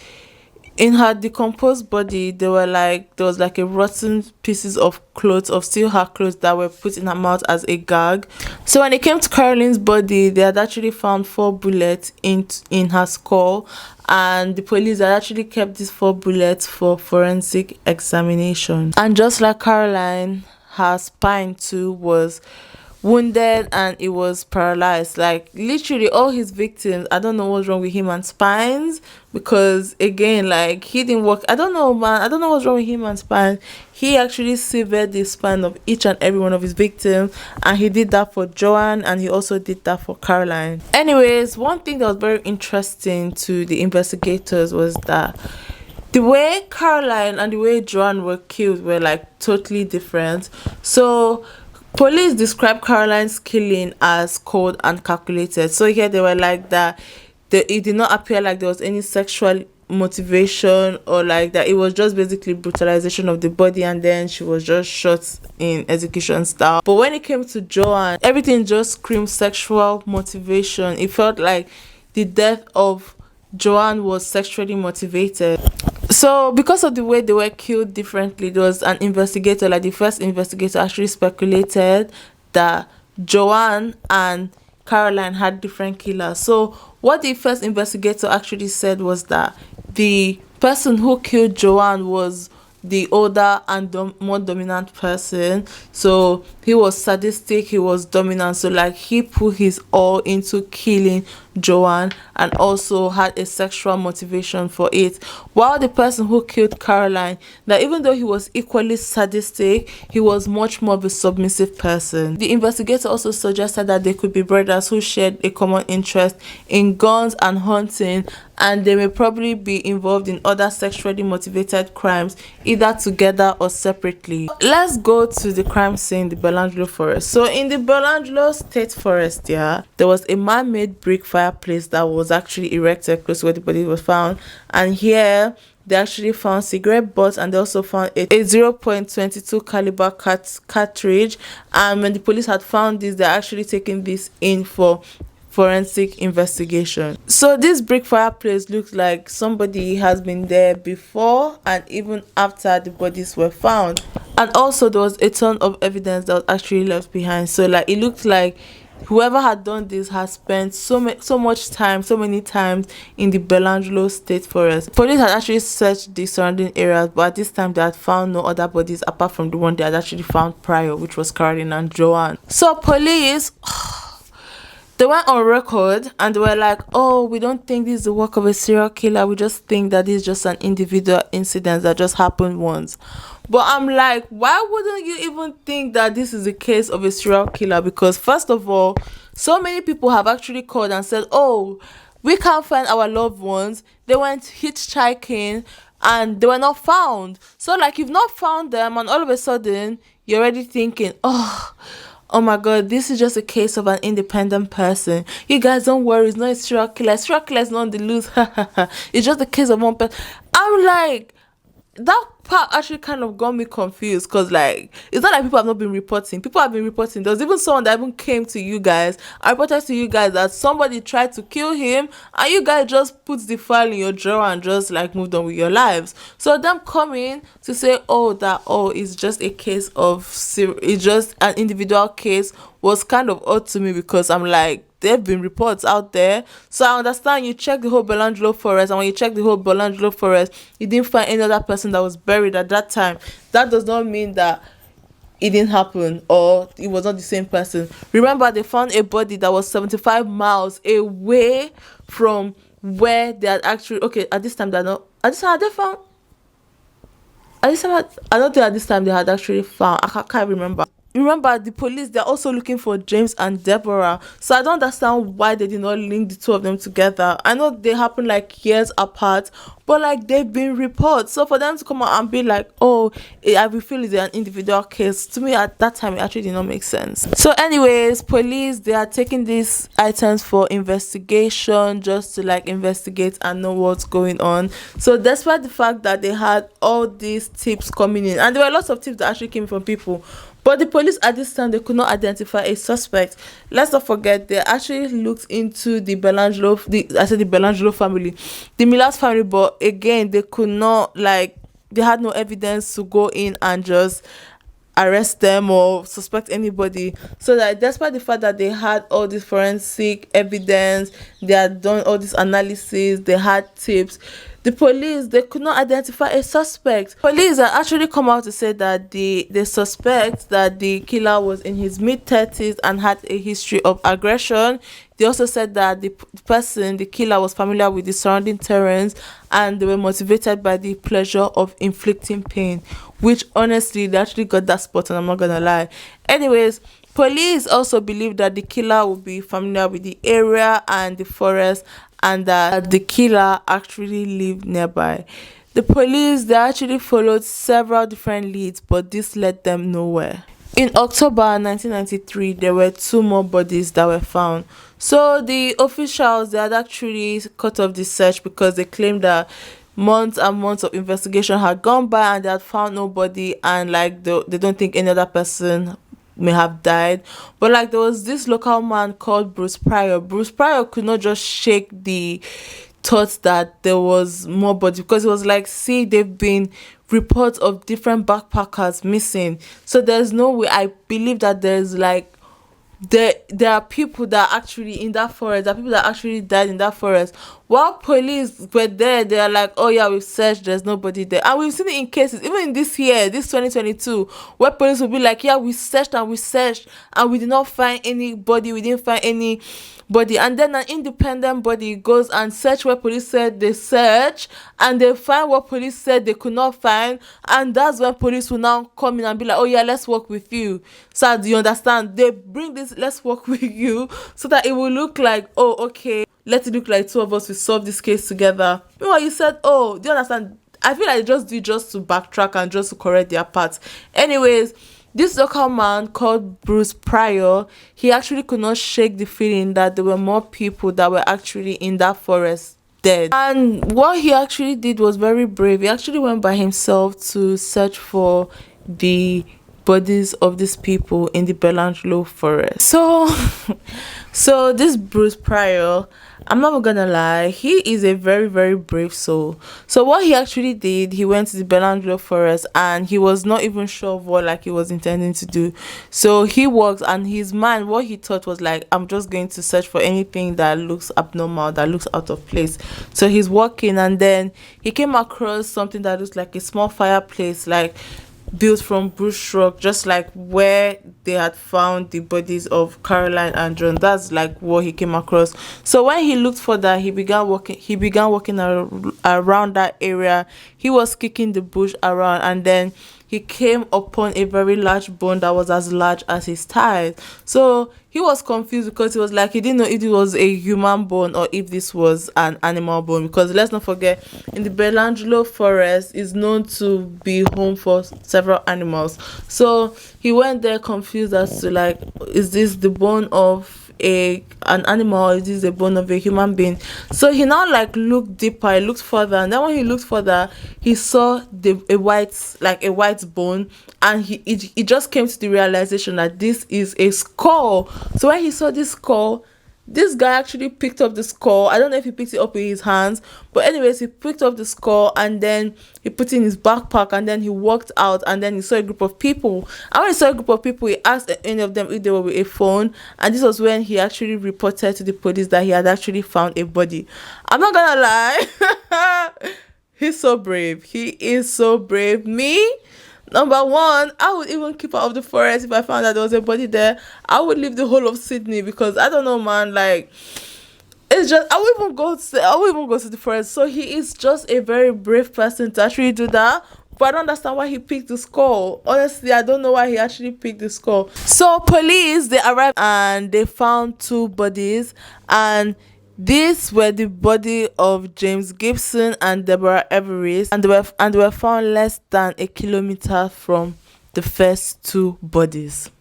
in her decomposed body, there was like a rotten pieces of clothes, of still her clothes, that were put in her mouth as a gag. So when it came to Caroline's body, they had actually found 4 bullets in her skull, and the police had actually kept these 4 bullets for forensic examination. And just like Caroline, her spine too was wounded and it was paralyzed. Like, literally all his victims, I don't know what's wrong with him and spines, because again, like, he didn't work. I don't know, man, I don't know what's wrong with him and spines. He actually severed the spine of each and every one of his victims, and he did that for Joan, and he also did that for Caroline. Anyways, one thing that was very interesting to the investigators was that the way Caroline and the way Joan were killed were like totally different. So police described Caroline's killing as cold and calculated. So here they were like that it did not appear like there was any sexual motivation, or like that it was just basically brutalization of the body, and then she was just shot in execution style. But when it came to Joan, everything just screamed sexual motivation. It felt like the death of Joan was sexually motivated. So because of the way they were killed differently, there was an investigator, like the first investigator actually speculated that Joan and Caroline had different killers. So what the first investigator actually said was that the person who killed Joan was the older and more dominant person. So he was sadistic, he was dominant, so like he put his all into killing Joan and also had a sexual motivation for it, while the person who killed Caroline, that even though he was equally sadistic, he was much more of a submissive person. The investigator also suggested that they could be brothers who shared a common interest in guns and hunting, and they may probably be involved in other sexually motivated crimes, either together or separately. Let's go to the crime scene, the Belangelo forest. So in the Belangelo State Forest, yeah, there was a man-made brick fireplace that was actually erected close to where the body was found, and here they actually found cigarette butts, and they also found a 0.22 caliber cartridge. And when the police had found this, they're actually taking this in for forensic investigation. So this brick fireplace looks like somebody has been there before and even after the bodies were found, and also there was a ton of evidence that was actually left behind. So like it looked like whoever had done this has spent so many times in the Belangelo State Forest. Police had actually searched the surrounding areas, but at this time they had found no other bodies apart from the one they had actually found prior, which was Caroline and Joan. So police, they went on record and they were like, oh, we don't think this is the work of a serial killer. We just think that this is just an individual incident that just happened once. But I'm like, why wouldn't you even think that this is a case of a serial killer? Because first of all, So many people have actually called and said, oh, we can't find our loved ones. They went hitchhiking and they were not found. So like you've not found them, and all of a sudden you're already thinking, oh my god, this is just a case of an independent person. You guys don't worry, it's not a serial killer. Serial killer is not on the loose. It's just a case of one person. I'm like, that part actually kind of got me confused, because like it's not like people have not been reporting. People have been reporting. There was even someone that even came to you guys. I reported to you guys that somebody tried to kill him, and you guys just put the file in your drawer and just like moved on with your lives. So them coming to say, it's just a case of it's just an individual case, was kind of odd to me, because I'm like, there have been reports out there. So I understand you check the whole Belangelo forest, and when you check the whole Belangelo forest, you didn't find any other person that was buried at that time. That does not mean that it didn't happen or it was not the same person. Remember, they found a body that was 75 miles away from where they had actually, at this time, at this time, had they found, at this time, I don't think at this time they had actually found, I can't remember. Remember, the police, they're also looking for James and Deborah. So I don't understand why they did not link the two of them together. I know they happened like years apart, but like they've been reports. So for them to come out and be like, I feel it's an individual case, to me at that time it actually did not make sense. So anyways, police, they are taking these items for investigation, just to like investigate and know what's going on. So despite the fact that they had all these tips coming in, and there were lots of tips that actually came from people, but the police at this time, they could not identify a suspect. Let's not forget, they actually looked into the Belangelo family, the Milat family, but again, they could not, they had no evidence to go in and just arrest them or suspect anybody. So that despite the fact that they had all this forensic evidence, they had done all this analysis, they had tips, the police, they could not identify a suspect. Police are actually come out to say that they suspect that the killer was in his mid-30s and had a history of aggression. They also said that the killer, was familiar with the surrounding terrains, and they were motivated by the pleasure of inflicting pain, which honestly, they actually got that spot on, I'm not gonna lie. Anyways, police also believe that the killer would be familiar with the area and the forest, and that the killer actually lived nearby. The police, they actually followed several different leads, but this led them nowhere. In October 1993, there were 2 more bodies that were found. So the officials, they had actually cut off the search, because they claimed that months and months of investigation had gone by and they had found nobody, and like they don't think any other person may have died. But like there was this local man called Bruce Pryor. Bruce Pryor could not just shake the thought that there was more bodies, because it was like, see, they've been reports of different backpackers missing. So there's no way, I believe that there's like there are people that are actually in that forest. There are people that actually died in that forest. While police were there, they are like, oh yeah, we've searched, there's nobody there. And we've seen it in cases, even in this year, this 2022, where police will be like, yeah, we searched and we did not find anybody, we didn't find any body. And then an independent body goes and search where police said they search, and they find what police said they could not find. And that's when police will now come in and be like, oh yeah, let's work with you. So do you understand? They bring this, let's work with you, so that it will look like, oh okay, let it look like 2 of us will solve this case together. Meanwhile, you said, oh, do you understand? I feel like they just do it just to backtrack and just to correct their parts. Anyways, this local man called Bruce Pryor, he actually could not shake the feeling that there were more people that were actually in that forest dead. And what he actually did was very brave. He actually went by himself to search for the bodies of these people in the Belangelo forest. So this Bruce Pryor, I'm not gonna lie, he is a very, very brave soul. So what he actually did, he went to the Belangelo forest, and he was not even sure of what like he was intending to do. So he walked, and his mind, what he thought was like, I'm just going to search for anything that looks abnormal, that looks out of place. So he's walking, and then he came across something that looks like a small fireplace, like built from bush rock, just like where they had found the bodies of Caroline and John. That's like what he came across. So when he looked for that, he began walking around that area. He was kicking the bush around, and then he came upon a very large bone that was as large as his thighs. So he was confused because he was like, he didn't know if it was a human bone or if this was an animal bone, because let's not forget, in the Belangelo forest is known to be home for several animals. So he went there confused as to like, is this the bone of an animal, is this the bone of a human being? So he now like looked deeper, he looked further, and then when he looked further, he saw a white bone, and he just came to the realization that this is a skull. So when he saw this skull, this guy actually picked up the skull. I don't know if he picked it up with his hands, but anyways, he picked up the skull and then he put it in his backpack, and then he walked out, and then he saw a group of people. And when he saw a group of people, he asked any of them if they were with a phone, and this was when he actually reported to the police that he had actually found a body. I'm not gonna lie, he's so brave. He is so brave. Me, number one, I would even keep out of the forest if I found that there was a body there. I would leave the whole of Sydney, because I don't know, man. Like, it's just I wouldn't even go to the forest. So he is just a very brave person to actually do that. But I don't understand why he picked the skull. Honestly, I don't know why he actually picked the skull. So police, they arrived and they found two bodies, and these were the body of James Gibson and Deborah Everest, and they were found less than a kilometer from the first two bodies.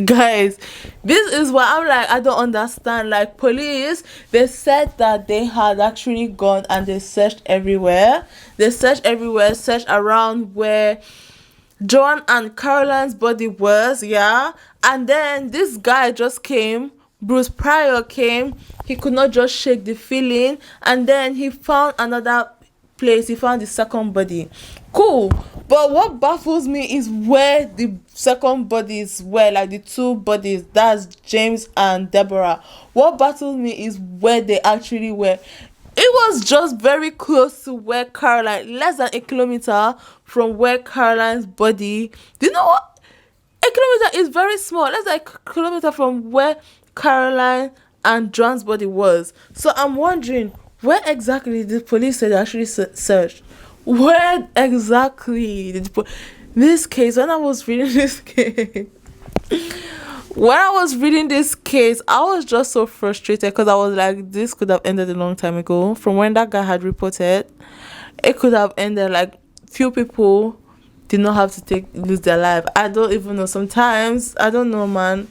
Guys, this is what I'm like, I don't understand. Like, police, they said that they had actually gone and they searched everywhere. Searched around where Joan and Caroline's body was, yeah. And then this guy just came, Bruce Pryor came. He could not just shake the feeling, and then he found another place. He found the second body. Cool. But what baffles me is where the second bodies were, like the two bodies, that's James and Deborah. What baffles me is where they actually were. It was just very close to where Caroline, less than a kilometer from where Caroline's body. Do you know what? A kilometer is very small. Less than a kilometer from where Caroline and John's body was. So I'm wondering, where exactly did the police say they actually searched? Where exactly did this case? When I was reading this case, I was just so frustrated, because I was like, this could have ended a long time ago. From when that guy had reported, it could have ended. Like, few people did not have to lose their life. I don't even know. Sometimes I don't know, man.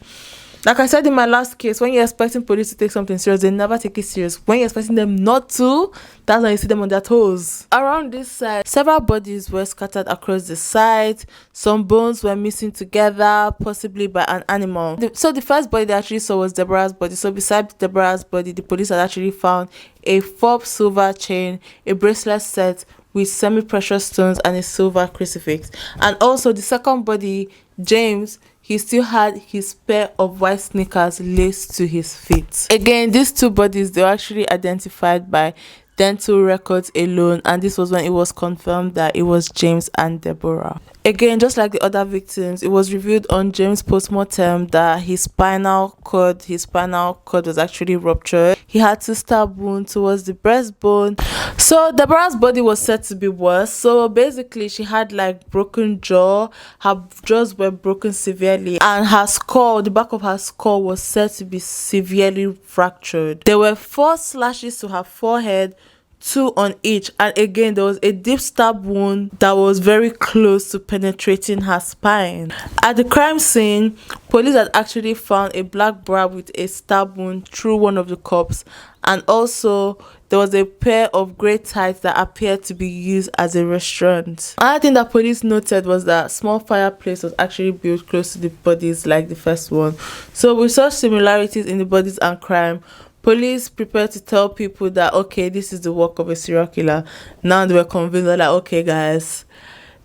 Like I said in my last case, when you're expecting police to take something serious, they never take it serious. When you're expecting them not to, that's when you see them on their toes. Around this site, several bodies were scattered across the site. Some bones were missing together, possibly by an animal. So the first body they actually saw was Deborah's body. So beside Deborah's body, the police had actually found a Forbes silver chain, a bracelet set with semi-precious stones, and a silver crucifix. And also the second body, James, he still had his pair of white sneakers laced to his feet. Again, these two bodies, they were actually identified by dental records alone, and this was when it was confirmed that it was James and Deborah. Again, just like the other victims, it was revealed on James' post-mortem that his spinal cord was actually ruptured. He had 2 stab wounds towards the breastbone. So Deborah's body was said to be worse. So basically, she had like broken jaw, her jaws were broken severely, and her skull, the back of her skull, was said to be severely fractured. There were 4 slashes to her forehead, 2 on each, and again there was a deep stab wound that was very close to penetrating her spine. At the crime scene, police had actually found a black bra with a stab wound through one of the cups, and also there was a pair of grey tights that appeared to be used as a restaurant. Another thing that police noted was that small fireplace was actually built close to the bodies like the first one. So with such similarities in the bodies and crime, police prepared to tell people that, okay, this is the work of a serial killer. Now they were convinced that, like, okay, guys,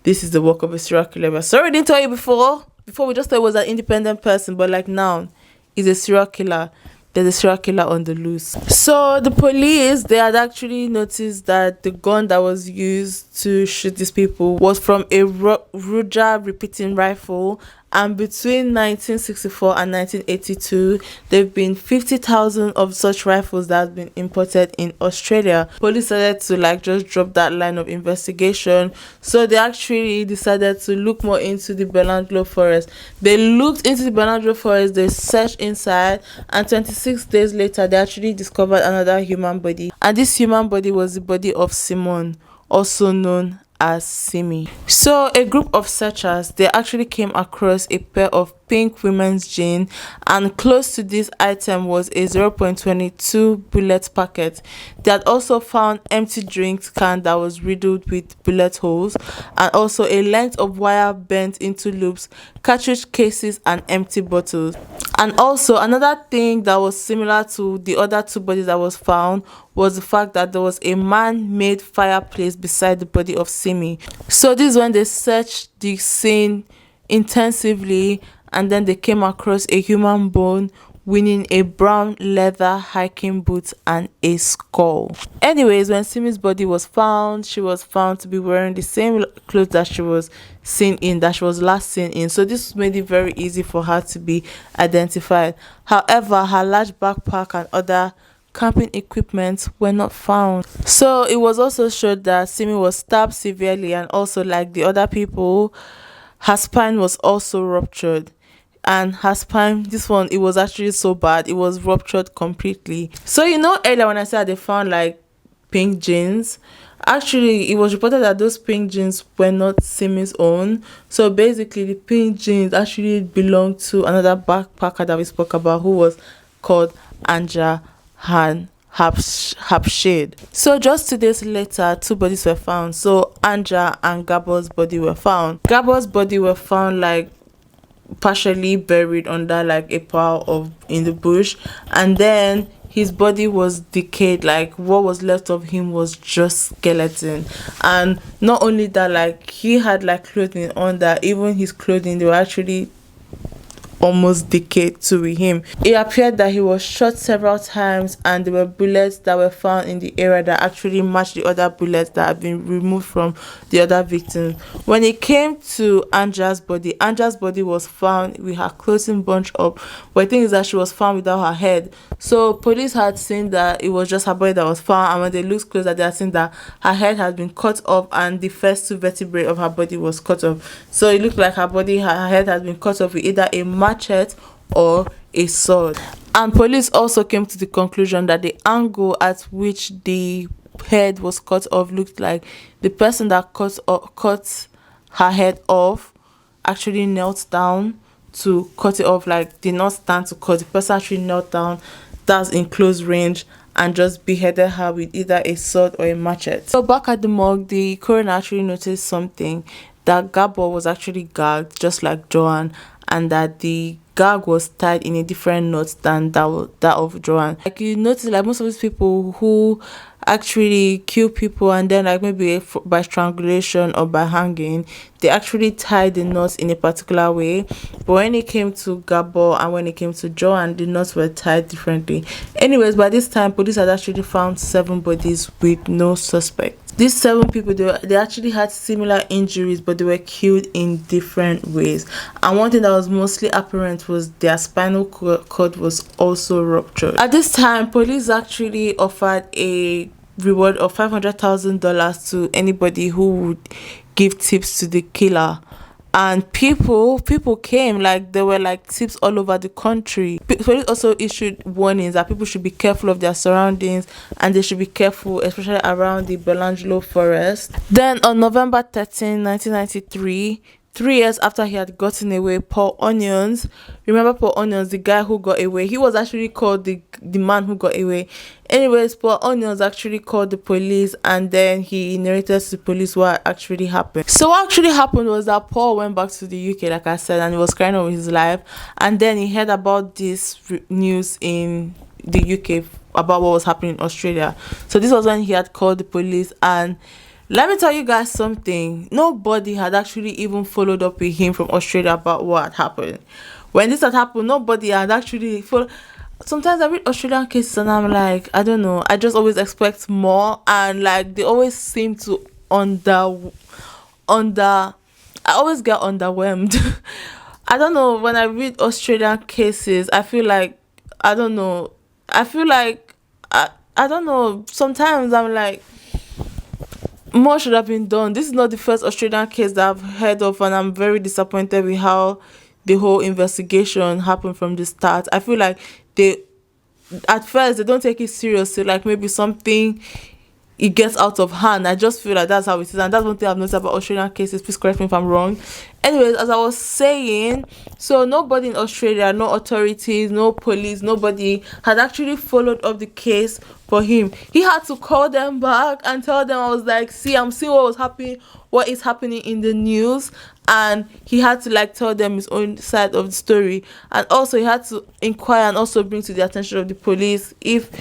this is the work of a serial killer. But sorry, I didn't tell you before. Before, we just thought it was an independent person, but like now, he's a serial killer. There's a serial killer on the loose. So the police, they had actually noticed that the gun that was used to shoot these people was from a Ruger repeating rifle, And between 1964 and 1982, there have been 50,000 of such rifles that have been imported in Australia. Police decided to like just drop that line of investigation, so they actually decided to look more into the Belanglo forest. They looked into the Belanglo forest, they searched inside, and 26 days later, they actually discovered another human body. And this human body was the body of Simone, also known as Simi. So a group of searchers, they actually came across a pair of pink women's jeans, and close to this item was a 0.22 bullet packet. They had also found empty drink can that was riddled with bullet holes, and also a length of wire bent into loops, cartridge cases, and empty bottles. And also another thing that was similar to the other two bodies that was found was the fact that there was a man-made fireplace beside the body of Simi. So this is when they searched the scene intensively, and then they came across a human bone, winning a brown leather hiking boot and a skull. Anyways, when Simi's body was found, she was found to be wearing the same clothes that she was last seen in. So this made it very easy for her to be identified. However, her large backpack and other camping equipment were not found. So it was also showed that Simi was stabbed severely, and also like the other people, her spine was also ruptured. And her spine, this one, it was actually so bad, it was ruptured completely. So earlier when I said they found like pink jeans, actually it was reported that those pink jeans were not Simi's own. So basically the pink jeans actually belonged to another backpacker that we spoke about, who was called Anja Habshade. So just 2 days later, two bodies were found. So Anja and Gabor's body were found. Gabor's body were found like partially buried under like a pile of in the bush, and then his body was decayed. Like what was left of him was just skeleton. And not only that, like he had like clothing on that, even his clothing, they were actually almost decayed to him. It appeared that he was shot several times, and there were bullets that were found in the area that actually matched the other bullets that had been removed from the other victims. When it came to Anja's body was found with her clothing bunched up, but the thing is that she was found without her head. So police had seen that it was just her body that was found, and when they looked closer, they had seen that her head had been cut off and the first two vertebrae of her body was cut off. So it looked like her head had been cut off with either a machete or a sword. And police also came to the conclusion that the angle at which the head was cut off looked like the person that cut her head off actually knelt down to cut it off. Like did not stand to cut, the person actually knelt down, that's in close range, and just beheaded her with either a sword or a machete. So back at the morgue, the coroner actually noticed something, that Gabor was actually gagged just like Joanne, and that the gag was tied in a different knot than that of Joanne. Like you notice, like most of these people who actually kill people and then like maybe by strangulation or by hanging, they actually tie the knots in a particular way. But when it came to Gabor and when it came to Joanne, the knots were tied differently. Anyways, by this time, police had actually found 7 bodies with no suspect. These 7 people, they actually had similar injuries, but they were killed in different ways. And one thing that was mostly apparent was their spinal cord was also ruptured. At this time, police actually offered a reward of $500,000 to anybody who would give tips to the killer. And people came, like there were like tips all over the country. Police also issued warnings that people should be careful of their surroundings, and they should be careful especially around the Belanglo forest. Then on November 13, 1993, 3 years after he had gotten away, Paul Onions, remember Paul Onions, the guy who got away? He was actually called the man who got away. Anyways, Paul Onions actually called the police, and then he narrated to the police what actually happened. So what actually happened was that Paul went back to the UK, like I said, and he was crying over his life. And then he heard about this news in the UK about what was happening in Australia. So this was when he had called the police. And let me tell you guys something. Nobody had actually even followed up with him from Australia about what had happened. When this had happened, nobody had actually followed. Sometimes I read Australian cases and I'm like, I don't know. I just always expect more, and like they always seem to I always get underwhelmed. I don't know, when I read Australian cases, I feel like, I don't know, I feel like, I don't know, sometimes I'm like, more should have been done. This is not the first Australian case that I've heard of, and I'm very disappointed with how the whole investigation happened from the start. I feel like they, at first, they don't take it seriously, like maybe something, it gets out of hand. I just feel like that's how it is, and that's one thing I've noticed about Australian cases. Please correct me if I'm wrong. Anyways, as I was saying, so nobody in Australia, no authorities, no police, nobody had actually followed up the case for him. He had to call them back and tell them, I was like, see, I'm seeing what is happening in the news, and he had to like tell them his own side of the story, and also he had to inquire and also bring to the attention of the police if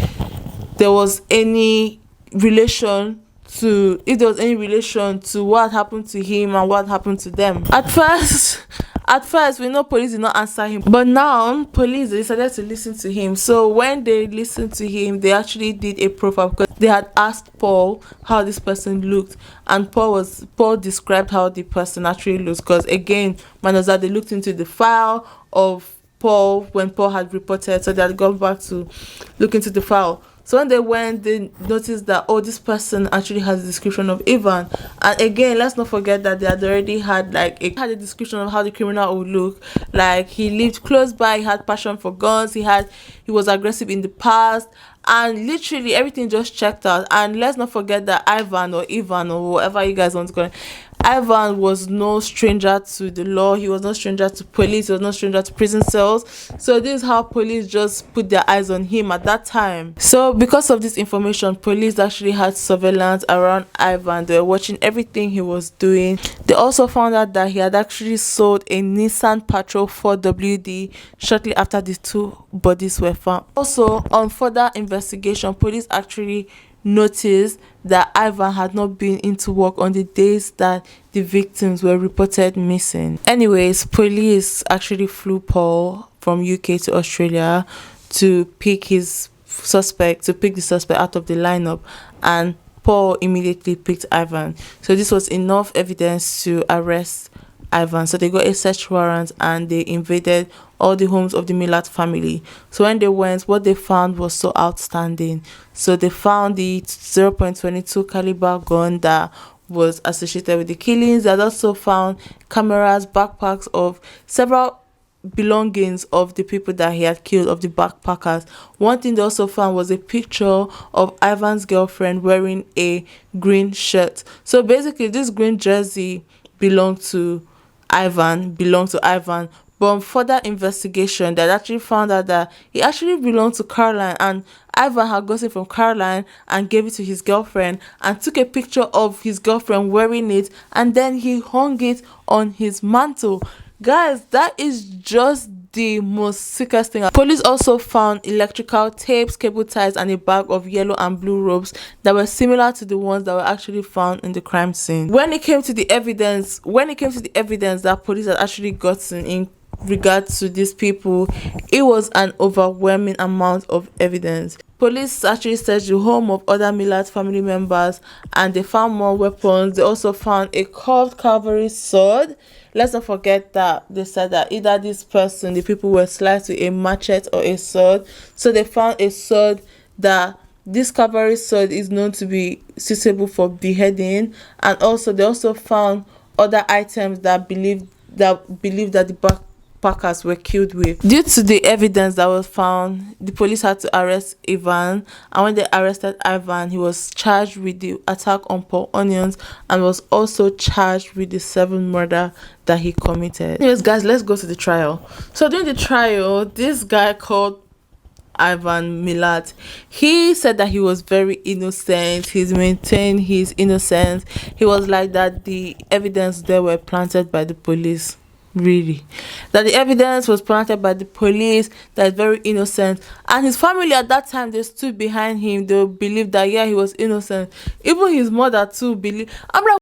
there was any relation to what happened to him and what happened to them. At first we know police did not answer him, but now police decided to listen to him. So when they listened to him, they actually did a profile, because they had asked Paul how this person looked, and Paul described how the person actually looks, because again, minus that, they looked into the file of Paul when Paul had reported, so they had gone back to look into the file. So when they went, they noticed that, oh, this person actually has a description of Ivan. And again, let's not forget that they had already had a description of how the criminal would look. Like, he lived close by, he had passion for guns, he was aggressive in the past, and literally everything just checked out. And let's not forget that Ivan or whatever you guys want to call it, Ivan was no stranger to the law. He was no stranger to police. He was no stranger to prison cells. So this is how police just put their eyes on him at that time. So because of this information, police actually had surveillance around Ivan. They were watching everything he was doing. They also found out that he had actually sold a Nissan Patrol 4WD shortly after the two bodies were found. Also, on further investigation, police actually noticed that Ivan had not been into work on the days that the victims were reported missing. Anyways, police actually flew Paul from UK to Australia to pick the suspect out of the lineup, and Paul immediately picked Ivan. So this was enough evidence to arrest Ivan. So they got a search warrant and they invaded all the homes of the Milat family. So when they went, what they found was so outstanding. So they found the 0.22 caliber gun that was associated with the killings. They had also found cameras, backpacks of several belongings of the people that he had killed, of the backpackers. One thing they also found was a picture of Ivan's girlfriend wearing a green shirt. So basically, this green jersey belonged to Ivan. But on further investigation, they actually found out that he actually belonged to Caroline, and Ivan had gotten it from Caroline and gave it to his girlfriend and took a picture of his girlfriend wearing it, and then he hung it on his mantle. Guys, that is just the most sickest thing. Police also found electrical tapes, cable ties, and a bag of yellow and blue ropes that were similar to the ones that were actually found in the crime scene. When it came to the evidence that police had actually gotten in regard to these people, it was an overwhelming amount of evidence. Police actually searched the home of other Milat family members, and they found more weapons. They also found a curved cavalry sword. Let's not forget that they said that either the people were sliced with a machete or a sword. So they found a sword that this cavalry sword is known to be suitable for beheading, and also they also found other items that believe that the backpackers were killed with. Due to the evidence that was found, the police had to arrest Ivan, and when they arrested Ivan, he was charged with the attack on Paul Onions and was also charged with the 7th murder that he committed. Anyways, guys, let's go to the trial. So during the trial, this guy called Ivan Milat, he said that he was very innocent. He's maintained his innocence. He was like that the evidence there were planted by the police. Really, that the evidence was planted by the police, that is very innocent, and his family at that time, they stood behind him. They believed that, yeah, he was innocent. Even his mother too believed. I'm like,